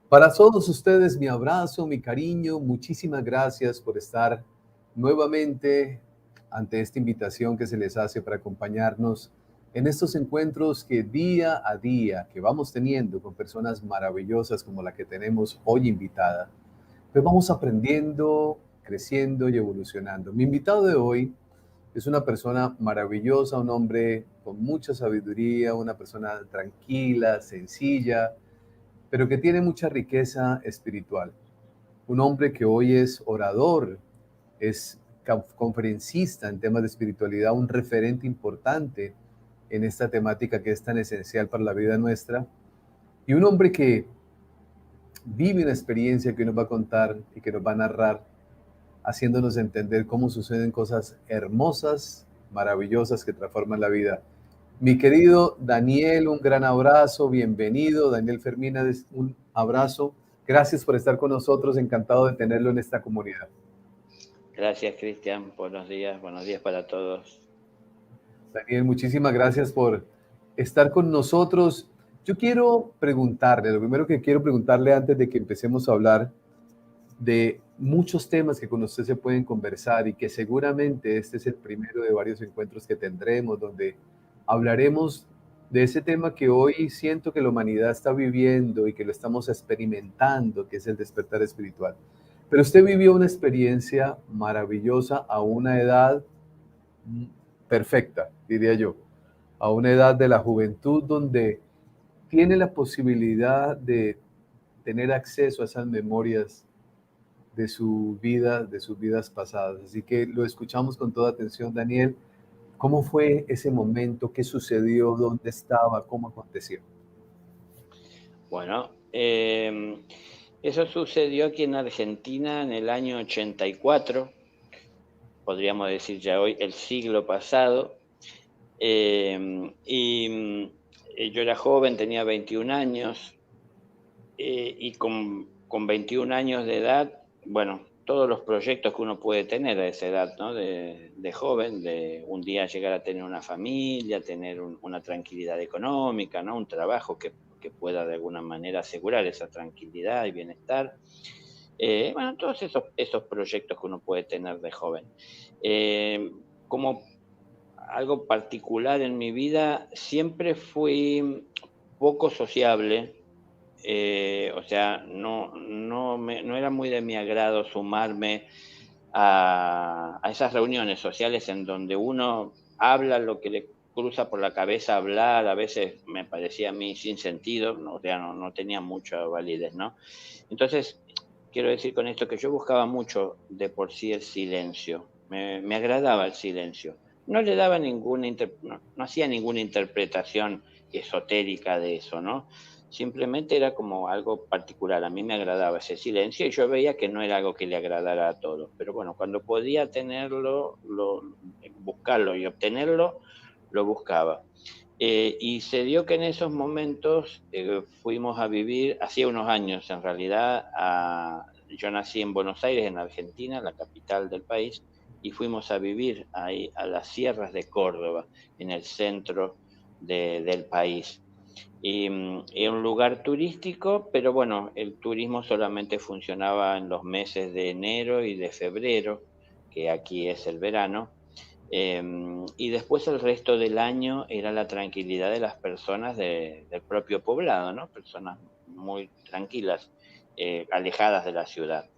Para todos ustedes, mi abrazo, mi cariño, muchísimas gracias por estar nuevamente ante esta invitación que se les hace para acompañarnos en estos encuentros que día a día que vamos teniendo con personas maravillosas como la que tenemos hoy invitada, pues vamos aprendiendo, creciendo y evolucionando. Mi invitado de hoy es una persona maravillosa, un hombre con mucha sabiduría, una persona tranquila, sencilla, pero que tiene mucha riqueza espiritual. Un hombre que hoy es orador, es conferencista en temas de espiritualidad, un referente importante en esta temática que es tan esencial para la vida nuestra. Y un hombre que vive una experiencia que nos va a contar y que nos va a narrar, haciéndonos entender cómo suceden cosas hermosas, maravillosas que transforman la vida. Mi querido Daniel, un gran abrazo, bienvenido. Daniel Fermín, un abrazo. Gracias por estar con nosotros, encantado de tenerlo en esta comunidad. Gracias, Cristian. Buenos días para todos. Daniel, muchísimas gracias por estar con nosotros. Yo quiero preguntarle, lo primero que quiero preguntarle antes de que empecemos a hablar de muchos temas que con usted se pueden conversar y que seguramente este es el primero de varios encuentros que tendremos donde hablaremos de ese tema que hoy siento que la humanidad está viviendo y que lo estamos experimentando, que es el despertar espiritual. Pero usted vivió una experiencia maravillosa a una edad perfecta, diría yo, a una edad de la juventud donde tiene la posibilidad de tener acceso a esas memorias de su vida, de sus vidas pasadas. Así que lo escuchamos con toda atención, Daniel. ¿Cómo fue ese momento? ¿Qué sucedió? ¿Dónde estaba? ¿Cómo aconteció? Bueno, eso sucedió aquí en Argentina en el año 84, podríamos decir ya hoy, el siglo pasado. Yo era joven, tenía 21 años, y con 21 años de edad, bueno, todos los proyectos que uno puede tener a esa edad, ¿no? De joven, de un día llegar a tener una familia, tener una tranquilidad económica, ¿no? Un trabajo que pueda de alguna manera asegurar esa tranquilidad y bienestar. Bueno, todos esos proyectos que uno puede tener de joven. Como algo particular en mi vida, siempre fui poco sociable. O sea, no era muy de mi agrado sumarme a esas reuniones sociales en donde uno habla lo que le cruza por la cabeza hablar. A veces me parecía a mí sin sentido, ¿no? O sea, no tenía mucha validez, ¿no? Entonces, quiero decir con esto que yo buscaba mucho de por sí el silencio, me agradaba el silencio. No le daba no hacía ninguna interpretación esotérica de eso, ¿no? Simplemente era como algo particular. A mí me agradaba ese silencio y yo veía que no era algo que le agradara a todos. Pero bueno, cuando podía tenerlo, buscarlo y obtenerlo, lo buscaba. Y se dio que en esos momentos fuimos a vivir, hacía unos años en realidad, yo nací en Buenos Aires, en Argentina, la capital del país, y fuimos a vivir ahí a las sierras de Córdoba, en el centro del país. Era un lugar turístico, pero bueno, el turismo solamente funcionaba en los meses de enero y de febrero, que aquí es el verano. Y después el resto del año era la tranquilidad de las personas del propio poblado, ¿no? Personas muy tranquilas, alejadas de la ciudad.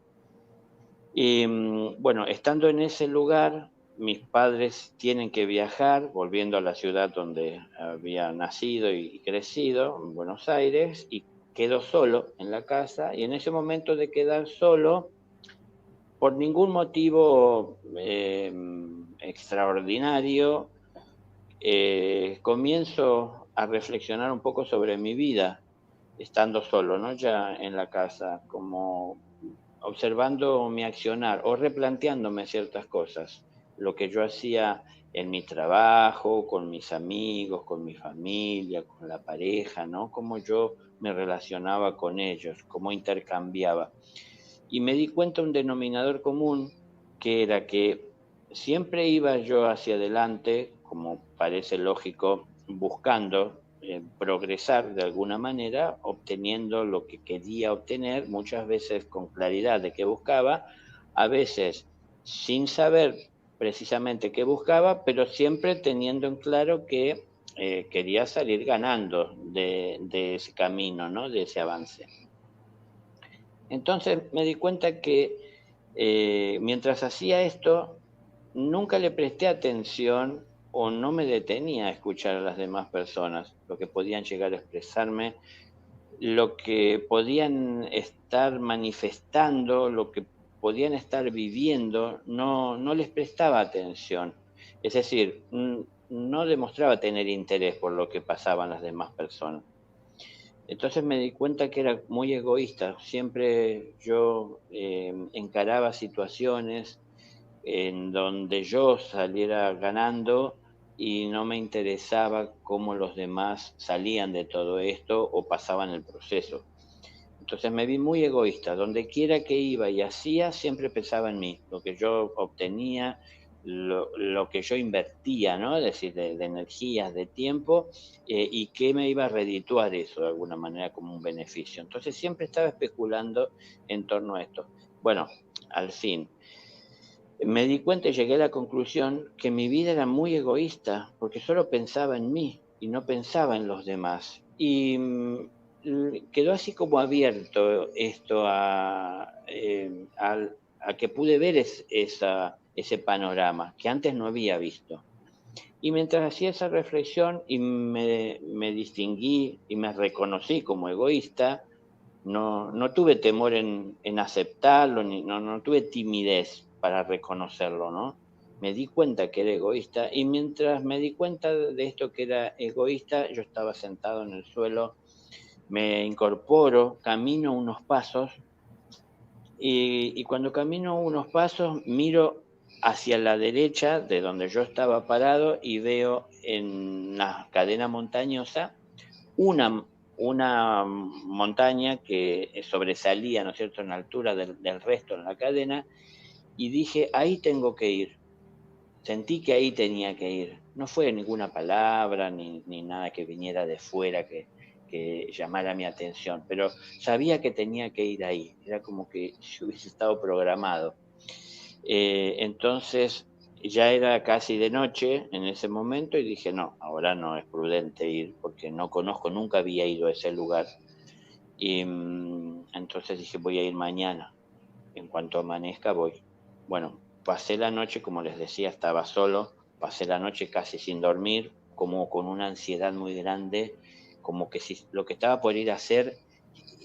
Bueno, estando en ese lugar, mis padres tienen que viajar, volviendo a la ciudad donde había nacido y crecido, en Buenos Aires, y quedo solo en la casa. Y en ese momento de quedar solo, por ningún motivo extraordinario, comienzo a reflexionar un poco sobre mi vida, estando solo, ¿no? Ya en la casa, como observando mi accionar o replanteándome ciertas cosas, lo que yo hacía en mi trabajo, con mis amigos, con mi familia, con la pareja, ¿no? Cómo yo me relacionaba con ellos, cómo intercambiaba. Y me di cuenta un denominador común, que era que siempre iba yo hacia adelante, como parece lógico, buscando progresar de alguna manera, obteniendo lo que quería obtener, muchas veces con claridad de qué buscaba, a veces sin saber precisamente qué buscaba, pero siempre teniendo en claro que quería salir ganando de ese camino, ¿no? De ese avance. Entonces me di cuenta que mientras hacía esto, nunca le presté atención o no me detenía a escuchar a las demás personas, lo que podían llegar a expresarme, lo que podían estar manifestando, lo que podían estar viviendo, no les prestaba atención. Es decir, no demostraba tener interés por lo que pasaban las demás personas. Entonces me di cuenta que era muy egoísta. Siempre yo encaraba situaciones en donde yo saliera ganando y no me interesaba cómo los demás salían de todo esto o pasaban el proceso. Entonces me vi muy egoísta. Donde quiera que iba y hacía, siempre pensaba en mí, lo que yo obtenía, lo que yo invertía, ¿no? Es decir, de energías, de tiempo, y qué me iba a redituar eso de alguna manera como un beneficio. Entonces siempre estaba especulando en torno a esto. Bueno, al fin, me di cuenta y llegué a la conclusión que mi vida era muy egoísta, porque solo pensaba en mí y no pensaba en los demás. Y quedó así como abierto esto a que pude ver ese panorama que antes no había visto. Y mientras hacía esa reflexión y me distinguí y me reconocí como egoísta, no tuve temor en aceptarlo, no tuve timidez para reconocerlo, ¿no? Me di cuenta que era egoísta y mientras me di cuenta de esto que era egoísta, yo estaba sentado en el suelo, me incorporo, camino unos pasos y cuando camino unos pasos miro hacia la derecha de donde yo estaba parado y veo en la cadena montañosa una, una montaña que sobresalía, ¿no es cierto?, en altura del resto en la cadena, y dije, ahí tengo que ir. Sentí que ahí tenía que ir. No fue ninguna palabra ni nada que viniera de fuera que llamara mi atención, pero sabía que tenía que ir ahí. Era como que yo hubiese estado programado. Entonces ya era casi de noche en ese momento y dije, no, ahora no es prudente ir porque no conozco, nunca había ido a ese lugar. Y entonces dije, voy a ir mañana. En cuanto amanezca, voy. Bueno, pasé la noche, como les decía, estaba solo, pasé la noche casi sin dormir, como con una ansiedad muy grande, como que si lo que estaba por ir a hacer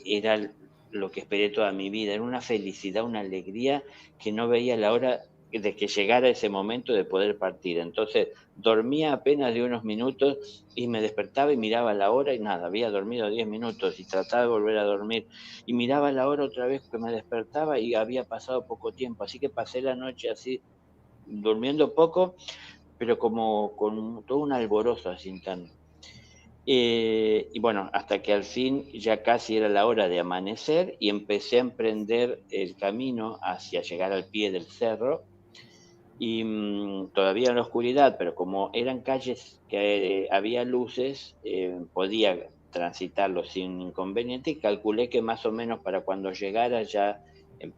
era lo que esperé toda mi vida, era una felicidad, una alegría que no veía la hora de que llegara ese momento de poder partir. Entonces dormía apenas de unos minutos y me despertaba y miraba la hora y nada, había dormido 10 minutos y trataba de volver a dormir y miraba la hora otra vez que me despertaba y había pasado poco tiempo, así que pasé la noche así, durmiendo poco, pero como con todo un alborozo así interno. Y bueno, hasta que al fin ya casi era la hora de amanecer y empecé a emprender el camino hacia llegar al pie del cerro y todavía en la oscuridad, pero como eran calles que había luces, podía transitarlo sin inconveniente y calculé que más o menos para cuando llegara ya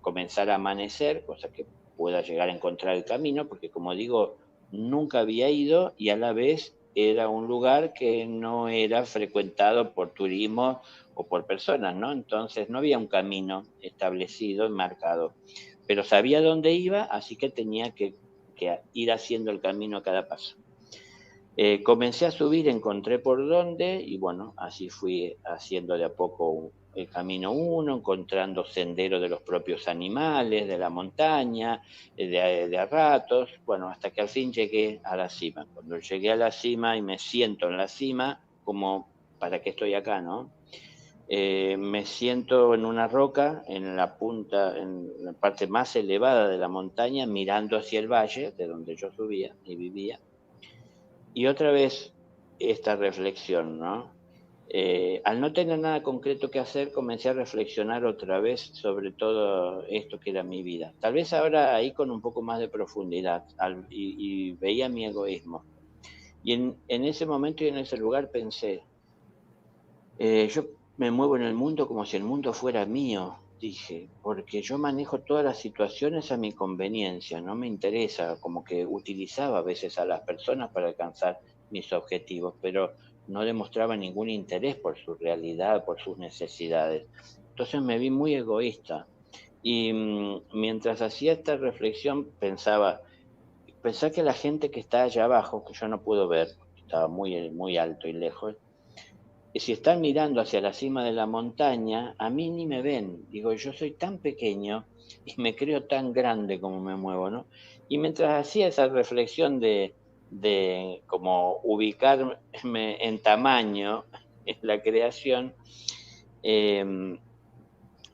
comenzara a amanecer, cosa que pueda llegar a encontrar el camino, porque como digo, nunca había ido y a la vez era un lugar que no era frecuentado por turismo o por personas, ¿no? Entonces no había un camino establecido y marcado, pero sabía dónde iba, así que tenía que ir haciendo el camino a cada paso. Comencé a subir, encontré por dónde y bueno, así fui haciendo de a poco el camino uno, encontrando senderos de los propios animales, de la montaña, de a ratos, bueno, hasta que al fin llegué a la cima. Cuando llegué a la cima y me siento en la cima, como, ¿para qué estoy acá, no? Me siento en una roca, en la punta, en la parte más elevada de la montaña, mirando hacia el valle, de donde yo subía y vivía. Y otra vez esta reflexión, ¿no? Al no tener nada concreto que hacer, comencé a reflexionar otra vez sobre todo esto que era mi vida. Tal vez ahora ahí con un poco más de profundidad y veía mi egoísmo. Y en ese momento y en ese lugar pensé, Yo me muevo en el mundo como si el mundo fuera mío, dije, porque yo manejo todas las situaciones a mi conveniencia, no me interesa, como que utilizaba a veces a las personas para alcanzar mis objetivos, pero no demostraba ningún interés por su realidad, por sus necesidades. Entonces me vi muy egoísta y mientras hacía esta reflexión pensaba que la gente que está allá abajo, que yo no puedo ver, porque estaba muy alto y lejos, y si están mirando hacia la cima de la montaña, a mí ni me ven. Digo, yo soy tan pequeño y me creo tan grande como me muevo, ¿no? Y mientras hacía esa reflexión de como ubicarme en tamaño en la creación, em,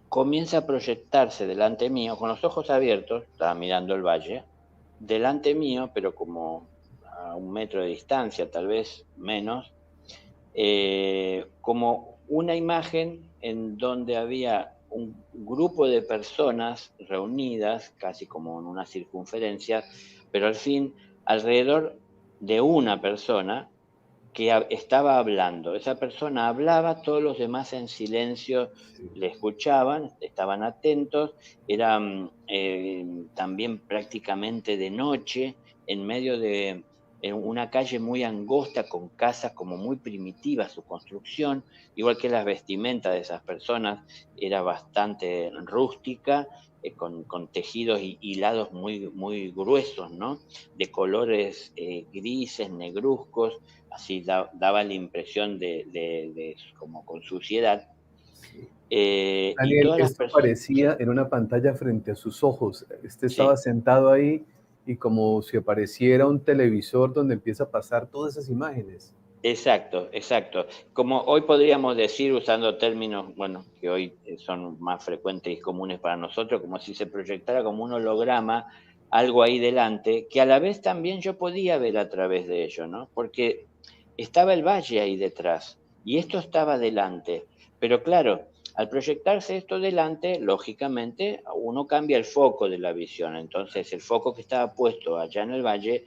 comienza a proyectarse delante mío, con los ojos abiertos, estaba mirando el valle, delante mío, pero como a 1 metro de distancia, tal vez menos, como una imagen en donde había un grupo de personas reunidas, casi como en una circunferencia, pero al fin alrededor de una persona que estaba hablando. Esa persona hablaba, todos los demás en silencio Sí. le escuchaban, estaban atentos, era también prácticamente de noche, en medio de una calle muy angosta, con casas como muy primitivas, su construcción, igual que las vestimentas de esas personas, era bastante rústica, con tejidos hilados muy gruesos, ¿no? De colores grises, negruzcos, así daba la impresión de como con suciedad. Sí. Y Daniel, todas las esto personas, sí, aparecía en una pantalla frente a sus ojos. Este estaba sí, sentado ahí y como si apareciera un televisor donde empieza a pasar todas esas imágenes. exacto, exacto. Como hoy podríamos decir, usando términos, bueno, que hoy son más frecuentes y comunes para nosotros, como si se proyectara como un holograma, algo ahí delante, que a la vez también yo podía ver a través de ello, ¿no? Porque estaba el valle ahí detrás y esto estaba delante. Pero claro, al proyectarse esto delante, lógicamente uno cambia el foco de la visión. Entonces, el foco que estaba puesto allá en el valle,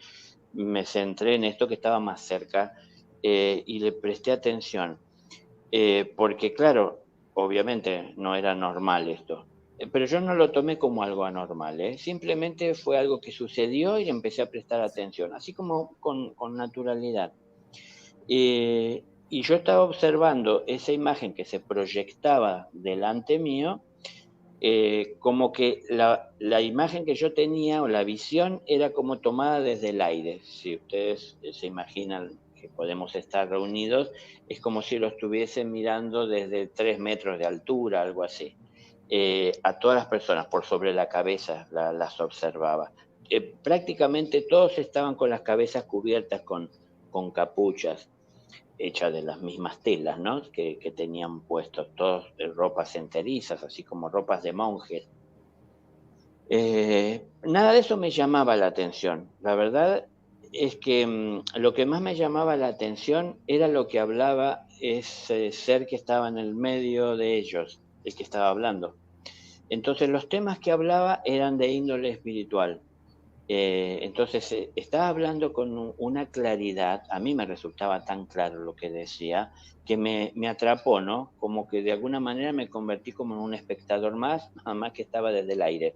me centré en esto que estaba más cerca, y le presté atención. Porque claro, obviamente no era normal esto. Pero yo no lo tomé como algo anormal, ¿eh? Simplemente fue algo que sucedió y le empecé a prestar atención, así como con naturalidad. Y yo estaba observando esa imagen que se proyectaba delante mío, como que la imagen que yo tenía o la visión era como tomada desde el aire. Si ustedes se imaginan que podemos estar reunidos, es como si lo estuviesen mirando desde 3 metros de altura, algo así. A todas las personas por sobre la cabeza las observaba. Prácticamente todos estaban con las cabezas cubiertas con capuchas hechas de las mismas telas, ¿no? Que tenían puestos, todos ropas enterizas, así como ropas de monjes. Nada de eso me llamaba la atención. La verdad es que lo que más me llamaba la atención era lo que hablaba ese ser que estaba en el medio de ellos, el que estaba hablando. Entonces los temas que hablaba eran de índole espiritual. Entonces, estaba hablando con una claridad, a mí me resultaba tan claro lo que decía, que me atrapó, ¿no? Como que de alguna manera me convertí como en un espectador más, nada más que estaba desde el aire.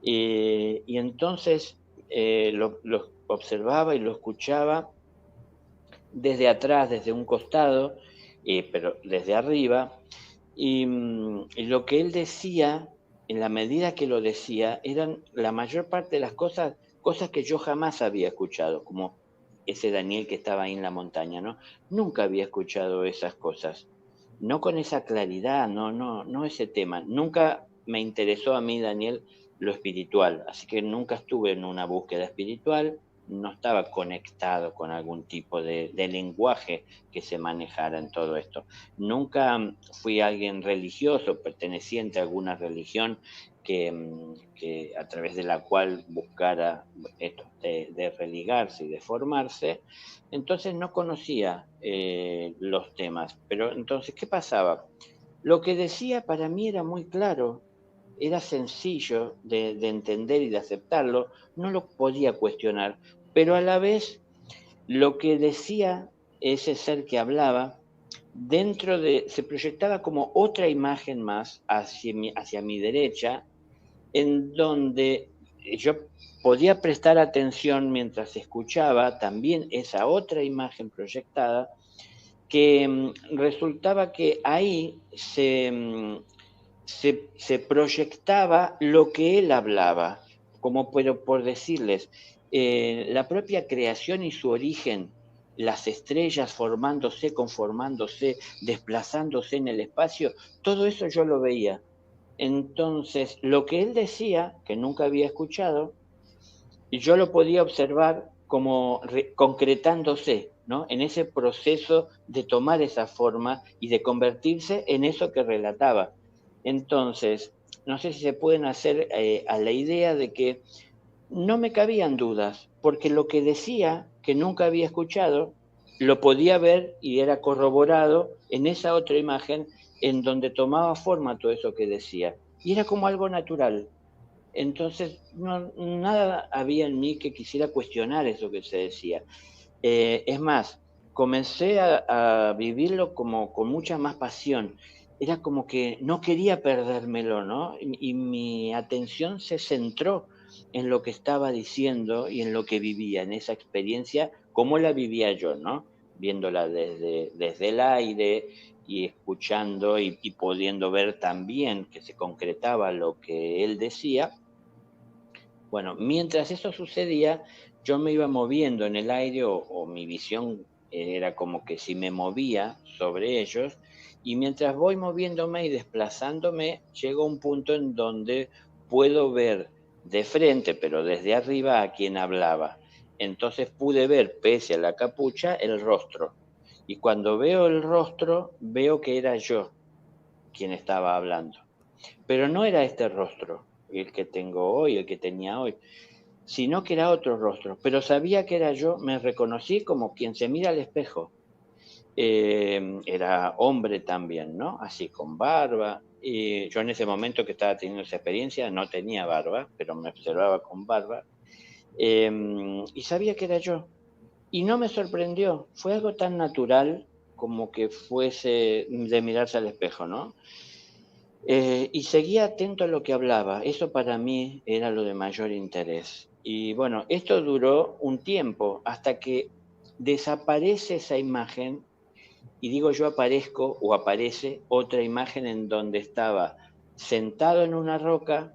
Y entonces lo observaba y lo escuchaba desde atrás, desde un costado, pero desde arriba. Y lo que él decía, en la medida que lo decía, eran la mayor parte de las cosas que yo jamás había escuchado, como ese Daniel que estaba ahí en la montaña, ¿no? Nunca había escuchado esas cosas. No con esa claridad, no ese tema. Nunca me interesó a mí, Daniel, lo espiritual, así que nunca estuve en una búsqueda espiritual, no estaba conectado con algún tipo de lenguaje que se manejara en todo esto. Nunca fui alguien religioso, perteneciente a alguna religión que a través de la cual buscara esto de religarse y de formarse. Entonces no conocía los temas. Pero entonces, ¿qué pasaba? Lo que decía para mí era muy claro, era sencillo de entender y de aceptarlo, no lo podía cuestionar, pero a la vez lo que decía ese ser que hablaba se proyectaba como otra imagen más hacia mi derecha, en donde yo podía prestar atención mientras escuchaba también esa otra imagen proyectada, que resultaba que ahí se proyectaba lo que él hablaba, como pero por decirles, la propia creación y su origen, las estrellas formándose, conformándose, desplazándose en el espacio, todo eso yo lo veía. Entonces, lo que él decía, que nunca había escuchado, y yo lo podía observar como concretándose, ¿no? En ese proceso de tomar esa forma y de convertirse en eso que relataba. Entonces, no sé si se pueden hacer a la idea de que no me cabían dudas, porque lo que decía, que nunca había escuchado, lo podía ver y era corroborado en esa otra imagen en donde tomaba forma todo eso que decía. Y era como algo natural. Entonces, nada había en mí que quisiera cuestionar eso que se decía. Es más, comencé a vivirlo como con mucha más pasión. Era como que no quería perdérmelo, ¿no? Y mi atención se centró en lo que estaba diciendo y en lo que vivía, en esa experiencia, como la vivía yo, ¿no? Viéndola desde el aire y escuchando y pudiendo ver también que se concretaba lo que él decía. Bueno, mientras eso sucedía, yo me iba moviendo en el aire o mi visión era como que si me movía sobre ellos y mientras voy moviéndome y desplazándome, llego a un punto en donde puedo ver de frente, pero desde arriba a quien hablaba. Entonces pude ver, pese a la capucha, el rostro. Y cuando veo el rostro, veo que era yo quien estaba hablando. Pero no era este rostro, el que tengo hoy, el que tenía hoy, sino que era otro rostro. Pero sabía que era yo, me reconocí como quien se mira al espejo. Era hombre también, ¿no? Así con barba. Y yo en ese momento que estaba teniendo esa experiencia no tenía barba, pero me observaba con barba. Y sabía que era yo. Y no me sorprendió. Fue algo tan natural como que fuese de mirarse al espejo, ¿no? Y seguía atento a lo que hablaba. Eso para mí era lo de mayor interés. Y bueno, esto duró un tiempo hasta que desaparece esa imagen y digo yo aparezco o aparece otra imagen en donde estaba sentado en una roca,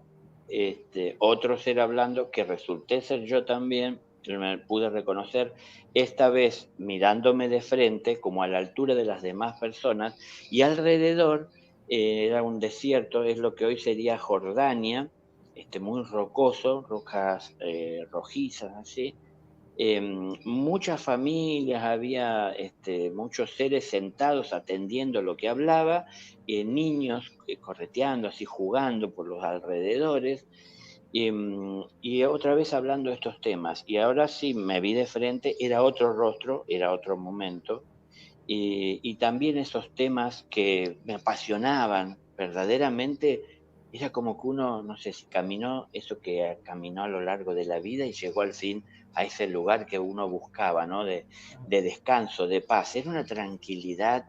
otro ser hablando que resulté ser yo también, que me pude reconocer, esta vez mirándome de frente como a la altura de las demás personas y alrededor era un desierto, es lo que hoy sería Jordania, muy rocoso, rocas rojizas así, muchas familias, había muchos seres sentados atendiendo lo que hablaba, niños correteando, así jugando por los alrededores, y otra vez hablando de estos temas. Y ahora sí me vi de frente, era otro rostro, era otro momento, y también esos temas que me apasionaban verdaderamente. Era como que uno, no sé si caminó eso que caminó a lo largo de la vida y llegó al fin a ese lugar que uno buscaba, ¿no? De descanso, de paz. Era una tranquilidad,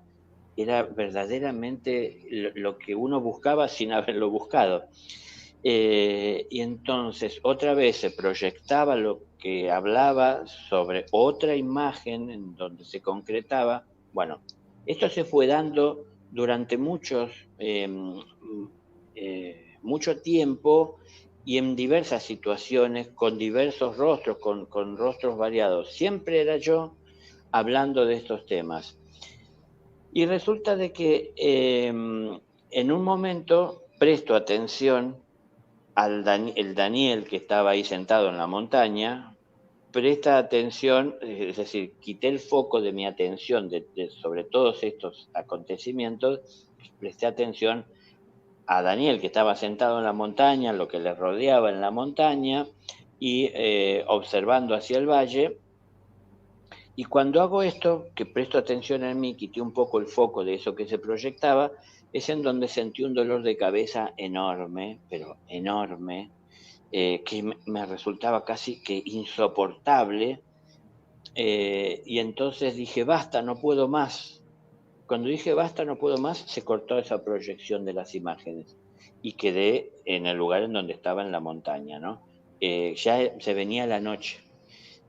era verdaderamente lo que uno buscaba sin haberlo buscado. Y entonces otra vez se proyectaba lo que hablaba sobre otra imagen en donde se concretaba. Bueno, esto se fue dando durante mucho tiempo y en diversas situaciones, con diversos rostros, con rostros variados. Siempre era yo hablando de estos temas. Y resulta de que en un momento presto atención el Daniel que estaba ahí sentado en la montaña, presta atención, es decir, quité el foco de mi atención sobre todos estos acontecimientos, presté atención a Daniel que estaba sentado en la montaña, lo que le rodeaba en la montaña y observando hacia el valle. Y cuando hago esto, que presto atención en mí, quité un poco el foco de eso que se proyectaba, es en donde sentí un dolor de cabeza enorme, pero enorme, que me resultaba casi que insoportable, y entonces dije, basta, no puedo más. cuando dije basta, no puedo más, se cortó esa proyección de las imágenes y quedé en el lugar en donde estaba en la montaña, ¿no? Ya se venía la noche,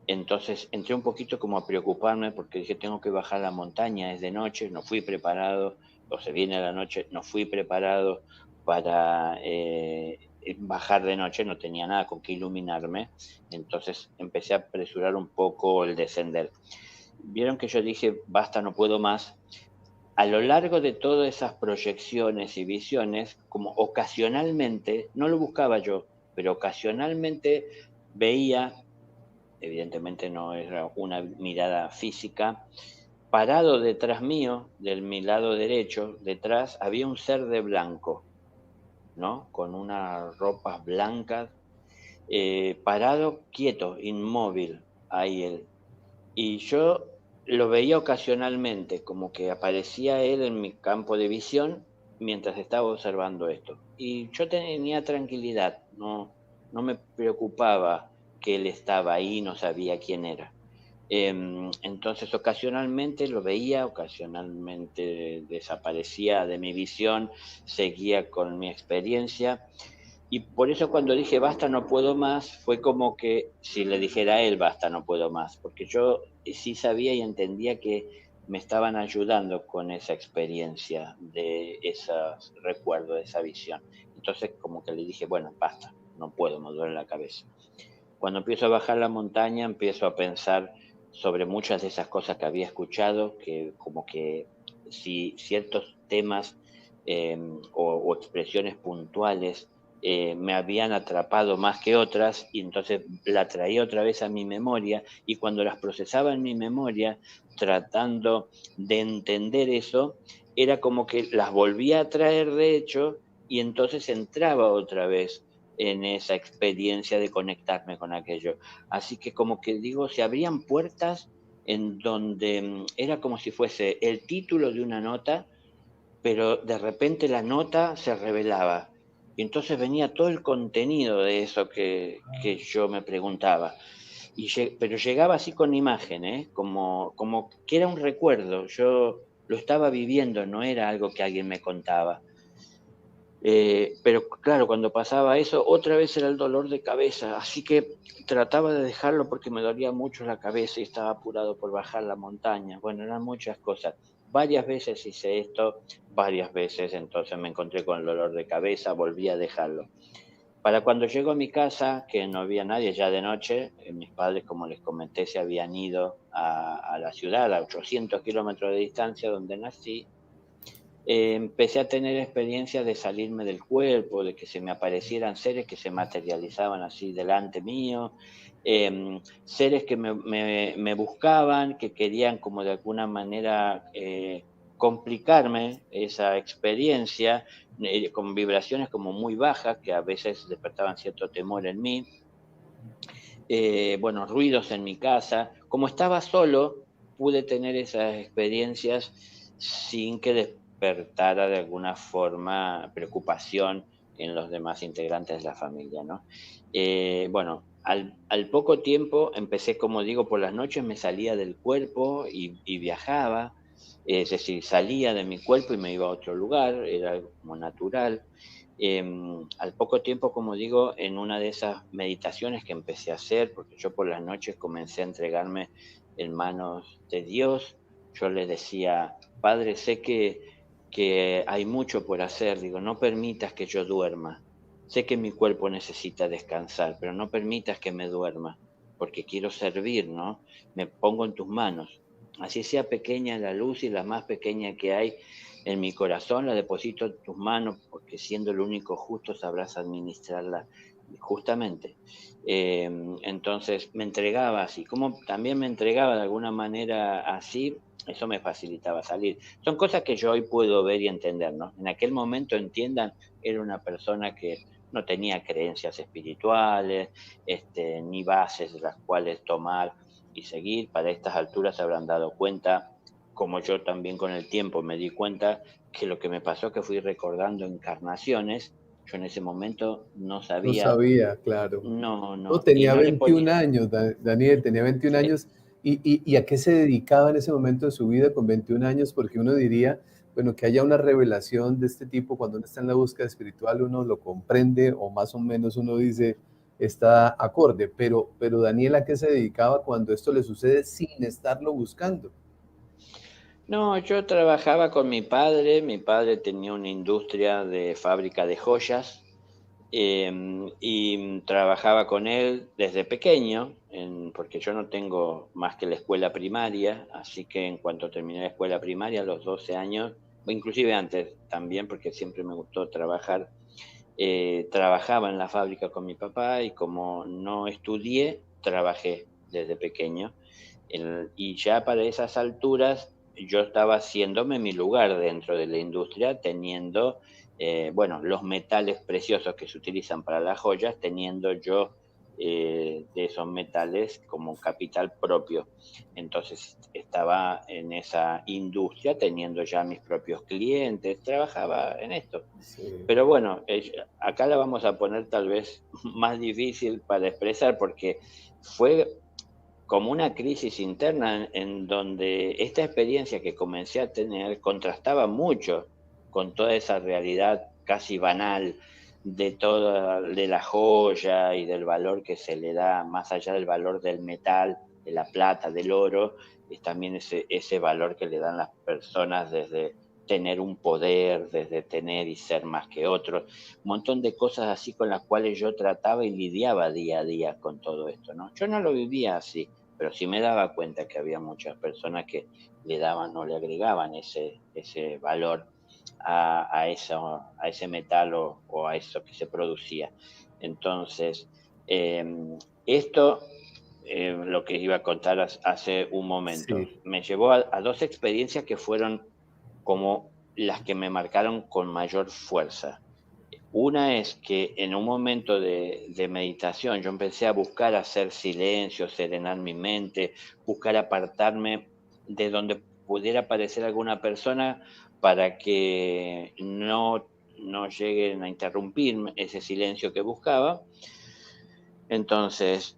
entonces entré un poquito como a preocuparme porque dije, tengo que bajar la montaña, es de noche, no fui preparado, o se viene la noche, no fui preparado para bajar de noche, no tenía nada con qué iluminarme, entonces empecé a apresurar un poco el descender. Vieron que yo dije, basta, no puedo más. A lo largo de todas esas proyecciones y visiones, como ocasionalmente, no lo buscaba yo, pero ocasionalmente veía, evidentemente no era una mirada física, parado detrás mío, de mi lado derecho, detrás, había un ser de blanco, ¿no? Con unas ropas blancas, parado, quieto, inmóvil, ahí él. Y yo lo veía ocasionalmente, como que aparecía él en mi campo de visión mientras estaba observando esto. Y yo tenía tranquilidad, no me preocupaba que él estaba ahí, no sabía quién era. Entonces, ocasionalmente lo veía, ocasionalmente desaparecía de mi visión, seguía con mi experiencia. Y por eso cuando dije basta, no puedo más, fue como que si le dijera a él basta, no puedo más, porque yo sí sabía y entendía que me estaban ayudando con esa experiencia de esos recuerdos, de esa visión. Entonces como que le dije, bueno, basta, no puedo, me duele la cabeza. Cuando empiezo a bajar la montaña, empiezo a pensar sobre muchas de esas cosas que había escuchado, que como que si ciertos temas o expresiones puntuales me habían atrapado más que otras, y entonces la traía otra vez a mi memoria, y cuando las procesaba en mi memoria, tratando de entender eso, era como que las volvía a traer de hecho, y entonces entraba otra vez en esa experiencia de conectarme con aquello. Así que como que digo, se abrían puertas en donde era como si fuese el título de una nota, pero de repente la nota se revelaba. Y entonces venía todo el contenido de eso que yo me preguntaba. Pero llegaba así con imagen, ¿eh? Como que era un recuerdo. Yo lo estaba viviendo, no era algo que alguien me contaba. Pero claro, cuando pasaba eso, otra vez era el dolor de cabeza, así que trataba de dejarlo porque me dolía mucho la cabeza y estaba apurado por bajar la montaña. Bueno, eran muchas cosas. Varias veces hice esto, varias veces, entonces me encontré con el dolor de cabeza, volví a dejarlo. Para cuando llego a mi casa, que no había nadie ya de noche, mis padres, como les comenté, se habían ido a la ciudad, a 800 kilómetros de distancia donde nací. Empecé a tener experiencias de salirme del cuerpo, de que se me aparecieran seres que se materializaban así delante mío, seres que me buscaban, que querían como de alguna manera complicarme esa experiencia, con vibraciones como muy bajas que a veces despertaban cierto temor en mí. Bueno, ruidos en mi casa. Como estaba solo, pude tener esas experiencias sin que despertara de alguna forma preocupación en los demás integrantes de la familia, ¿no? Bueno, al poco tiempo empecé, como digo, por las noches me salía del cuerpo y viajaba, es decir, salía de mi cuerpo y me iba a otro lugar, era algo como natural. Al poco tiempo, como digo, en una de esas meditaciones que empecé a hacer, porque yo por las noches comencé a entregarme en manos de Dios, yo le decía, Padre, sé que hay mucho por hacer, digo, no permitas que yo duerma. Sé que mi cuerpo necesita descansar, pero no permitas que me duerma, porque quiero servir, ¿no? Me pongo en tus manos. Así sea pequeña la luz y la más pequeña que hay, en mi corazón la deposito en tus manos, porque siendo el único justo sabrás administrarla justamente. Entonces me entregaba así, como también me entregaba de alguna manera así, eso me facilitaba salir. Son cosas que yo hoy puedo ver y entender, ¿no? En aquel momento, entiendan, era una persona que no tenía creencias espirituales, ni bases de las cuales tomar y seguir. Para estas alturas se habrán dado cuenta, como yo también con el tiempo me di cuenta, que lo que me pasó que fui recordando encarnaciones, yo en ese momento no No sabía, sabía, claro. no, No, no, y tenía no le 21 ponía, años, Daniel, tenía 21 sí, años. ¿Y a qué se dedicaba en ese momento de su vida con 21 años? Porque uno diría, bueno, que haya una revelación de este tipo cuando uno está en la búsqueda espiritual, uno lo comprende o más o menos uno dice, está acorde, pero Daniel, ¿a qué se dedicaba cuando esto le sucede sin estarlo buscando? No, yo trabajaba con mi padre tenía una industria de fábrica de joyas, y trabajaba con él desde pequeño, porque yo no tengo más que la escuela primaria, así que en cuanto terminé la escuela primaria, a los 12 años, o inclusive antes también, porque siempre me gustó trabajar, trabajaba en la fábrica con mi papá y como no estudié, trabajé desde pequeño. Y ya para esas alturas yo estaba haciéndome mi lugar dentro de la industria, teniendo, bueno, los metales preciosos que se utilizan para las joyas, teniendo yo de esos metales como capital propio. Entonces estaba en esa industria teniendo ya mis propios clientes, trabajaba en esto. Sí, Pero bueno, acá la vamos a poner tal vez más difícil para expresar porque fue como una crisis interna en donde esta experiencia que comencé a tener contrastaba mucho con toda esa realidad casi banal de toda de la joya y del valor que se le da, más allá del valor del metal, de la plata, del oro, es también ese valor que le dan las personas desde tener un poder, desde tener y ser más que otros, un montón de cosas así con las cuales yo trataba y lidiaba día a día con todo esto, ¿no? Yo no lo vivía así, pero sí me daba cuenta que había muchas personas que le daban o le agregaban ese valor a ese metal o a eso que se producía. Entonces, esto, lo que iba a contar hace un momento, sí, me llevó a dos experiencias que fueron como las que me marcaron con mayor fuerza. Una es que en un momento de meditación yo empecé a buscar hacer silencio, serenar mi mente, buscar apartarme de donde pudiera aparecer alguna persona para que no lleguen a interrumpirme ese silencio que buscaba. Entonces,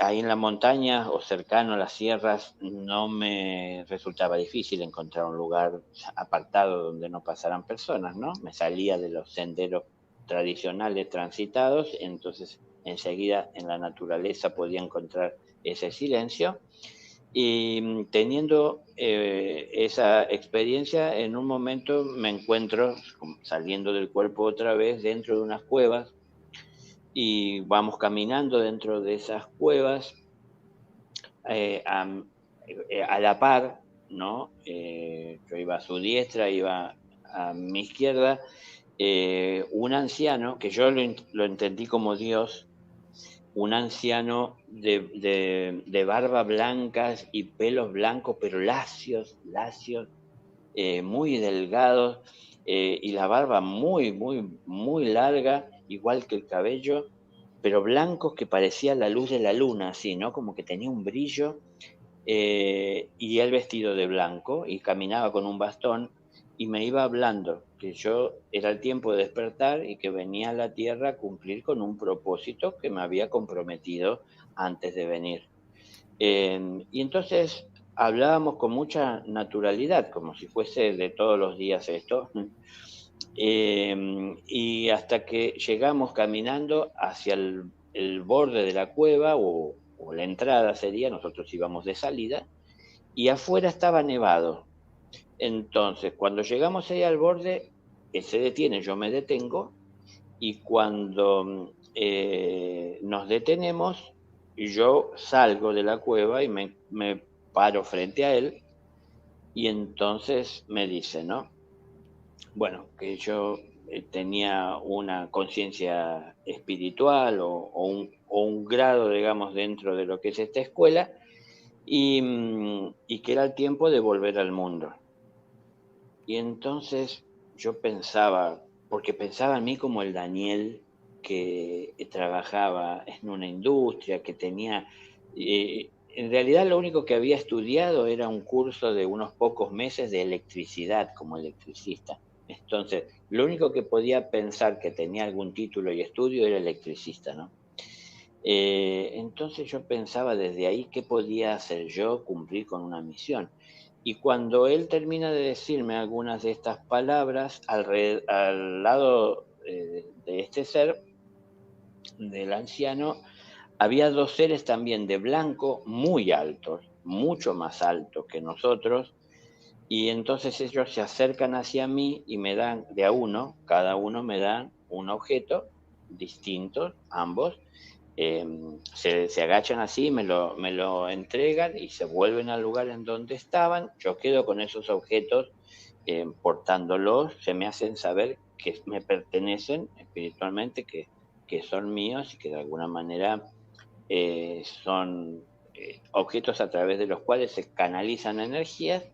ahí en la montaña o cercano a las sierras no me resultaba difícil encontrar un lugar apartado donde no pasaran personas, ¿no? Me salía de los senderos tradicionales transitados, entonces enseguida en la naturaleza podía encontrar ese silencio. Y teniendo esa experiencia, en un momento me encuentro como saliendo del cuerpo otra vez dentro de unas cuevas y vamos caminando dentro de esas cuevas, a la par, ¿no? Yo iba a su diestra, iba a mi izquierda, un anciano, que yo lo entendí como Dios, un anciano de barba blancas y pelos blancos, pero lacios, lacios, muy delgados, y la barba muy, muy, muy larga, igual que el cabello, pero blancos que parecía la luz de la luna, así, ¿no? Como que tenía un brillo, y él vestido de blanco y caminaba con un bastón y me iba hablando que yo era el tiempo de despertar y que venía a la tierra a cumplir con un propósito que me había comprometido antes de venir. Y entonces hablábamos con mucha naturalidad, como si fuese de todos los días esto. Y hasta que llegamos caminando hacia el borde de la cueva o la entrada sería, nosotros íbamos de salida, y afuera estaba nevado. Entonces, cuando llegamos ahí al borde, él se detiene, yo me detengo, y cuando nos detenemos, yo salgo de la cueva y me paro frente a él, y entonces me dice, ¿no? Bueno, que yo tenía una conciencia espiritual o un grado, digamos, dentro de lo que es esta escuela y que era el tiempo de volver al mundo. Y entonces yo pensaba, porque pensaba en mí como el Daniel que trabajaba en una industria, que tenía, en realidad lo único que había estudiado era un curso de unos pocos meses de electricidad como electricista. Entonces, lo único que podía pensar que tenía algún título y estudio era electricista, ¿no? Entonces yo pensaba desde ahí qué podía hacer yo, cumplir con una misión. Y cuando él termina de decirme algunas de estas palabras, al lado de este ser, del anciano, había dos seres también de blanco muy altos, mucho más altos que nosotros, y entonces ellos se acercan hacia mí y me dan de a uno, cada uno me dan un objeto distinto, ambos, se agachan así, me lo entregan y se vuelven al lugar en donde estaban. Yo quedo con esos objetos portándolos, se me hacen saber que me pertenecen espiritualmente, que son míos y que de alguna manera son objetos a través de los cuales se canalizan energías.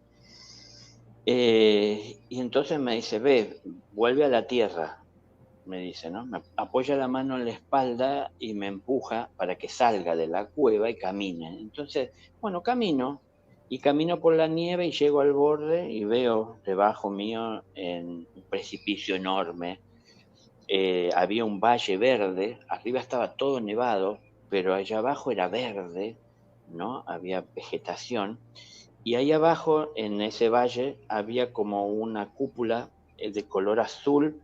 Y entonces me dice, ve, vuelve a la tierra, me dice, ¿no? Me apoya la mano en la espalda y me empuja para que salga de la cueva y camine. Entonces, bueno, camino y camino por la nieve y llego al borde y veo debajo mío en un precipicio enorme. Había un valle verde, arriba estaba todo nevado, pero allá abajo era verde, ¿no? Había vegetación. Y ahí abajo, en ese valle, había como una cúpula de color azul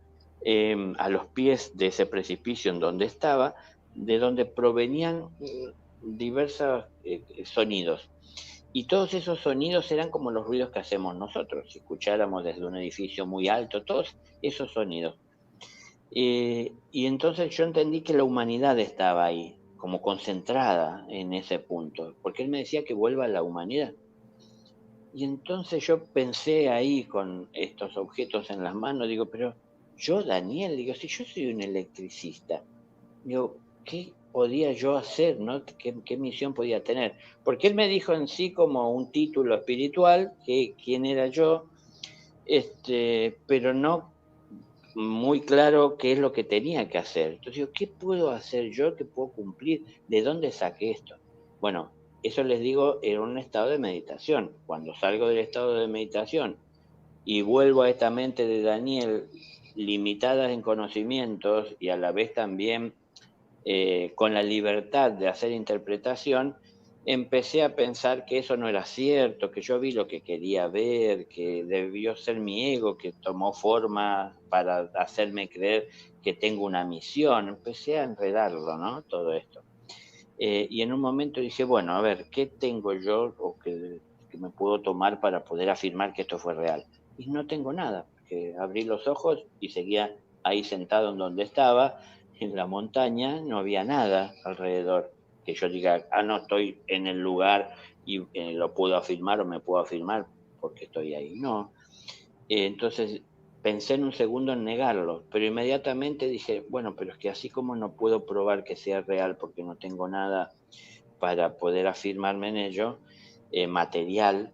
a los pies de ese precipicio en donde estaba, de donde provenían diversos sonidos. Y todos esos sonidos eran como los ruidos que hacemos nosotros, si escucháramos desde un edificio muy alto, todos esos sonidos. Y entonces yo entendí que la humanidad estaba ahí, como concentrada en ese punto, porque él me decía que vuelva a la humanidad. Y entonces yo pensé ahí con estos objetos en las manos, digo, pero yo, Daniel, digo, si yo soy un electricista, digo, ¿qué podía yo hacer, no? ¿Qué misión podía tener? Porque él me dijo en sí como un título espiritual, que quién era yo, pero no muy claro qué es lo que tenía que hacer. Entonces digo, ¿qué puedo hacer yo? ¿Qué puedo cumplir? ¿De dónde saqué esto? Bueno, eso les digo en un estado de meditación. Cuando salgo del estado de meditación y vuelvo a esta mente de Daniel, limitada en conocimientos y a la vez también con la libertad de hacer interpretación, empecé a pensar que eso no era cierto, que yo vi lo que quería ver, que debió ser mi ego que tomó forma para hacerme creer que tengo una misión. Empecé a enredarlo, ¿no? Todo esto. Y en un momento dije, bueno, a ver, ¿qué tengo yo o que me puedo tomar para poder afirmar que esto fue real? Y no tengo nada, porque abrí los ojos y seguía ahí sentado en donde estaba, en la montaña, no había nada alrededor que yo diga, ah, no, estoy en el lugar y lo puedo afirmar o me puedo afirmar porque estoy ahí. No. Entonces pensé en un segundo en negarlo, pero inmediatamente dije, bueno, pero es que así como no puedo probar que sea real porque no tengo nada para poder afirmarme en ello, material,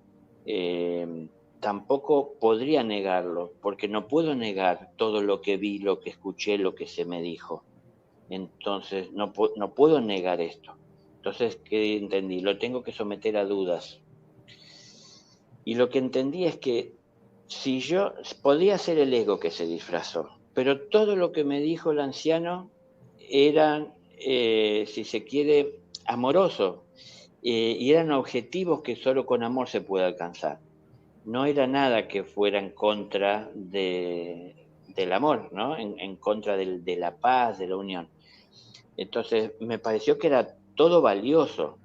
tampoco podría negarlo, porque no puedo negar todo lo que vi, lo que escuché, lo que se me dijo. Entonces, no puedo negar esto. Entonces, ¿qué entendí? Lo tengo que someter a dudas. Y lo que entendí es que si yo podía ser el ego que se disfrazó, pero todo lo que me dijo el anciano eran, si se quiere, amoroso, y eran objetivos que solo con amor se puede alcanzar. No era nada que fuera en contra del amor, ¿no? En contra de la paz, de la unión. Entonces, me pareció que era todo valioso,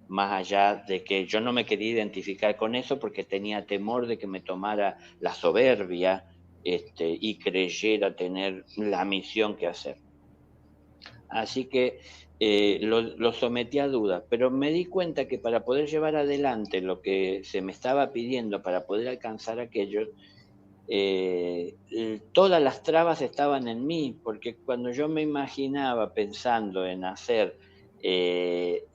más allá de que yo no me quería identificar con eso porque tenía temor de que me tomara la soberbia, y creyera tener la misión que hacer. Así que lo sometí a duda, pero me di cuenta que para poder llevar adelante lo que se me estaba pidiendo para poder alcanzar aquello, todas las trabas estaban en mí, porque cuando yo me imaginaba pensando en hacer eh,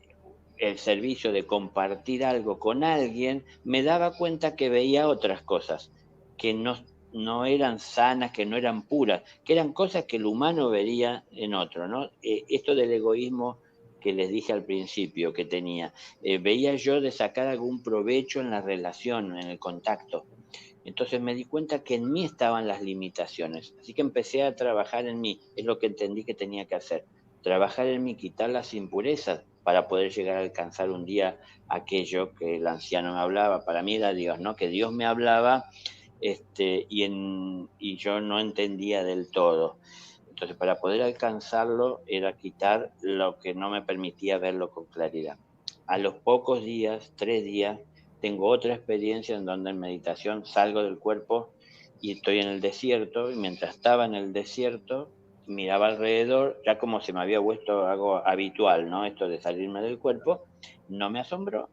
el servicio de compartir algo con alguien, me daba cuenta que veía otras cosas que no eran sanas, que no eran puras, que eran cosas que el humano vería en otro, ¿no? Esto del egoísmo que les dije al principio que tenía, veía yo de sacar algún provecho en la relación, en el contacto. Entonces me di cuenta que en mí estaban las limitaciones, así que empecé a trabajar en mí, es lo que entendí que tenía que hacer. trabajar en mí, quitar las impurezas para poder llegar a alcanzar un día aquello que el anciano me hablaba. Para mí era Dios, ¿no? Que Dios me hablaba, y yo no entendía del todo. Entonces, para poder alcanzarlo era quitar lo que no me permitía verlo con claridad. A los pocos días, 3 días, tengo otra experiencia en donde en meditación salgo del cuerpo y estoy en el desierto, y mientras estaba en el desierto, miraba alrededor, ya como se me había vuelto algo habitual, ¿no? Esto de salirme del cuerpo, no me asombró.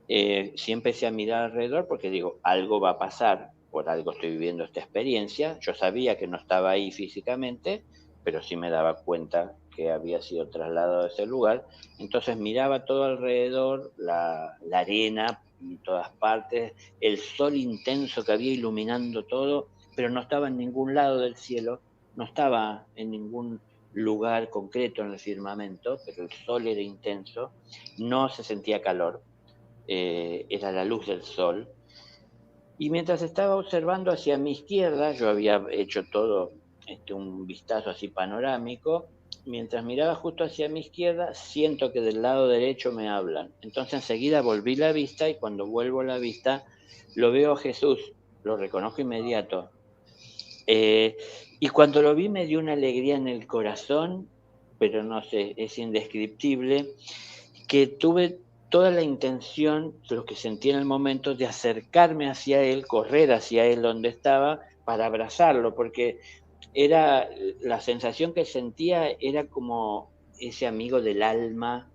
Sí empecé a mirar alrededor porque digo, algo va a pasar, por algo estoy viviendo esta experiencia. Yo sabía que no estaba ahí físicamente, pero sí me daba cuenta que había sido trasladado a ese lugar. Entonces miraba todo alrededor, la arena en todas partes, el sol intenso que había iluminando todo, pero no estaba en ningún lado del cielo, no estaba en ningún lugar concreto en el firmamento, pero el sol era intenso, no se sentía calor, era la luz del sol. Y mientras estaba observando hacia mi izquierda, yo había hecho todo un vistazo así panorámico, mientras miraba justo hacia mi izquierda, siento que del lado derecho me hablan. Entonces enseguida volví la vista y cuando vuelvo la vista, lo veo a Jesús, lo reconozco inmediato. Eh, y cuando lo vi me dio una alegría en el corazón, pero no sé, es indescriptible, que tuve toda la intención, lo que sentí en el momento, de acercarme hacia él, correr hacia él donde estaba para abrazarlo, porque era la sensación que sentía era como ese amigo del alma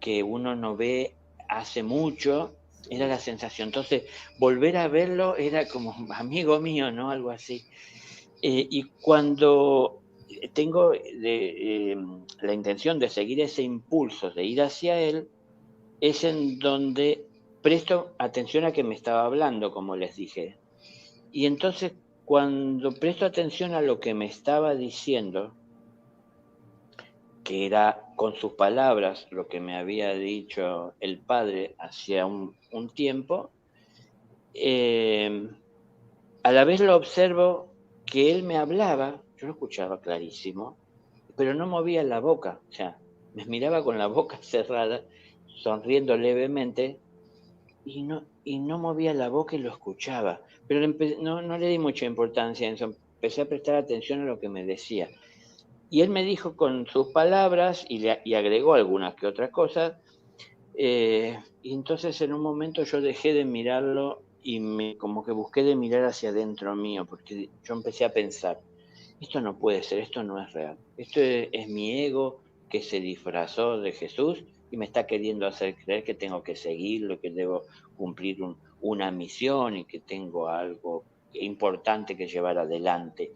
que uno no ve hace mucho, era la sensación. Entonces, volver a verlo era como amigo mío, ¿no? Algo así. Y cuando tengo la intención de seguir ese impulso, de ir hacia él, es en donde presto atención a que me estaba hablando, como les dije. Y entonces, cuando presto atención a lo que me estaba diciendo, que era con sus palabras lo que me había dicho el padre hacía un tiempo, eh, a la vez lo observo que él me hablaba, yo lo escuchaba clarísimo, pero no movía la boca, o sea, me miraba con la boca cerrada, sonriendo levemente, y no movía la boca y lo escuchaba, pero no le di mucha importancia a eso, empecé a prestar atención a lo que me decía. Y él me dijo con sus palabras y agregó algunas que otras cosas, y entonces en un momento yo dejé de mirarlo y como que busqué de mirar hacia adentro mío, porque yo empecé a pensar, esto no puede ser, esto no es real, esto es mi ego que se disfrazó de Jesús y me está queriendo hacer creer que tengo que seguirlo, que debo cumplir una misión y que tengo algo importante que llevar adelante,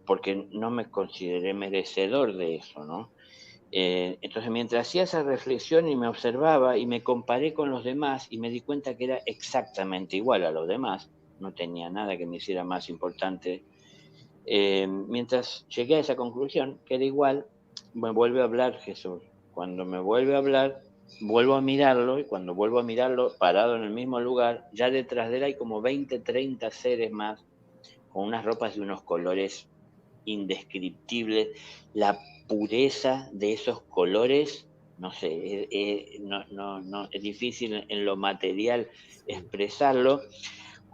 porque no me consideré merecedor de eso, ¿no? Entonces, mientras hacía esa reflexión y me observaba y me comparé con los demás y me di cuenta que era exactamente igual a los demás, no tenía nada que me hiciera más importante. Mientras llegué a esa conclusión, que era igual, me vuelve a hablar Jesús. Cuando me vuelve a hablar, vuelvo a mirarlo y cuando vuelvo a mirarlo, parado en el mismo lugar, ya detrás de él hay como 20, 30 seres más con unas ropas de unos colores indescriptibles, la pureza de esos colores, no sé, no, es difícil en lo material Sí. expresarlo.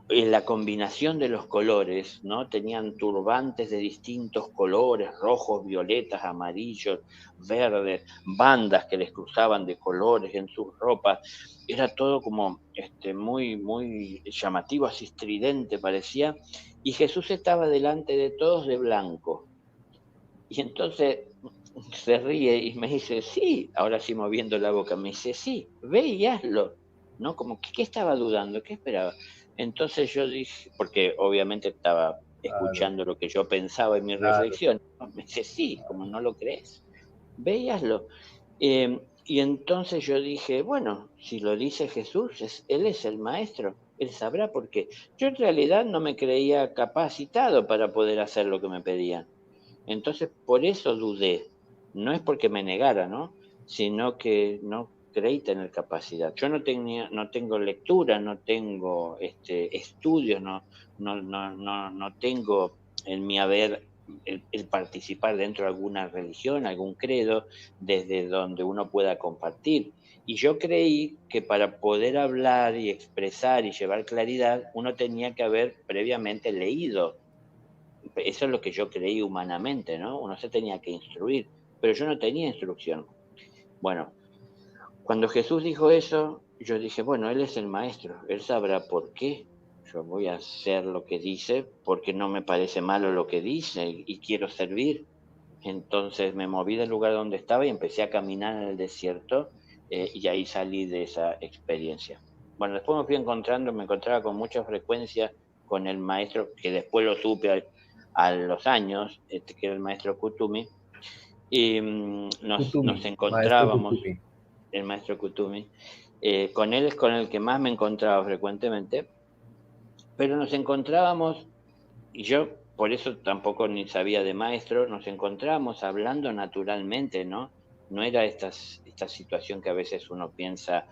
La combinación de los colores, ¿no? Tenían turbantes de distintos colores, rojos, violetas, amarillos, verdes, bandas que les cruzaban de colores en sus ropas. Era todo como muy, muy llamativo, así estridente parecía. Y Jesús estaba delante de todos de blanco. Y entonces se ríe y me dice, sí, ahora sí moviendo la boca, me dice, sí, ve y hazlo, ¿no? Como que, ¿qué estaba dudando? ¿Qué esperaba? Entonces yo dije, porque obviamente estaba Claro, escuchando lo que yo pensaba en mi claro. reflexión, ¿no? Me dice, sí, como no lo crees, ve y hazlo. Y entonces yo dije, bueno, si lo dice Jesús, Él es el maestro, Él sabrá por qué. Yo en realidad no me creía capacitado para poder hacer lo que me pedían. Entonces, por eso dudé. No es porque me negara, ¿no? Sino que no creí tener capacidad. Yo no tengo lectura, no tengo estudios, no tengo en mi haber el participar dentro de alguna religión, algún credo, desde donde uno pueda compartir. Y yo creí que para poder hablar y expresar y llevar claridad, uno tenía que haber previamente leído. Eso es lo que yo creí humanamente, ¿no? Uno se tenía que instruir, pero yo no tenía instrucción. Bueno, cuando Jesús dijo eso, yo dije, bueno, Él es el maestro, Él sabrá por qué. Yo voy a hacer lo que dice porque no me parece malo lo que dice y quiero servir. Entonces me moví del lugar donde estaba y empecé a caminar en el desierto, y ahí salí de esa experiencia. Bueno, después me encontraba con mucha frecuencia con el maestro, que después lo supe a los años, que era el maestro Kutumi, y nos Kutumi, maestro encontrábamos, Kutumi. el maestro Kutumi, con él es con el que más me encontraba frecuentemente, pero nos encontrábamos. Y yo por eso tampoco ni sabía de maestro, nos encontramos hablando naturalmente, ¿no? No era esta situación que a veces uno piensa,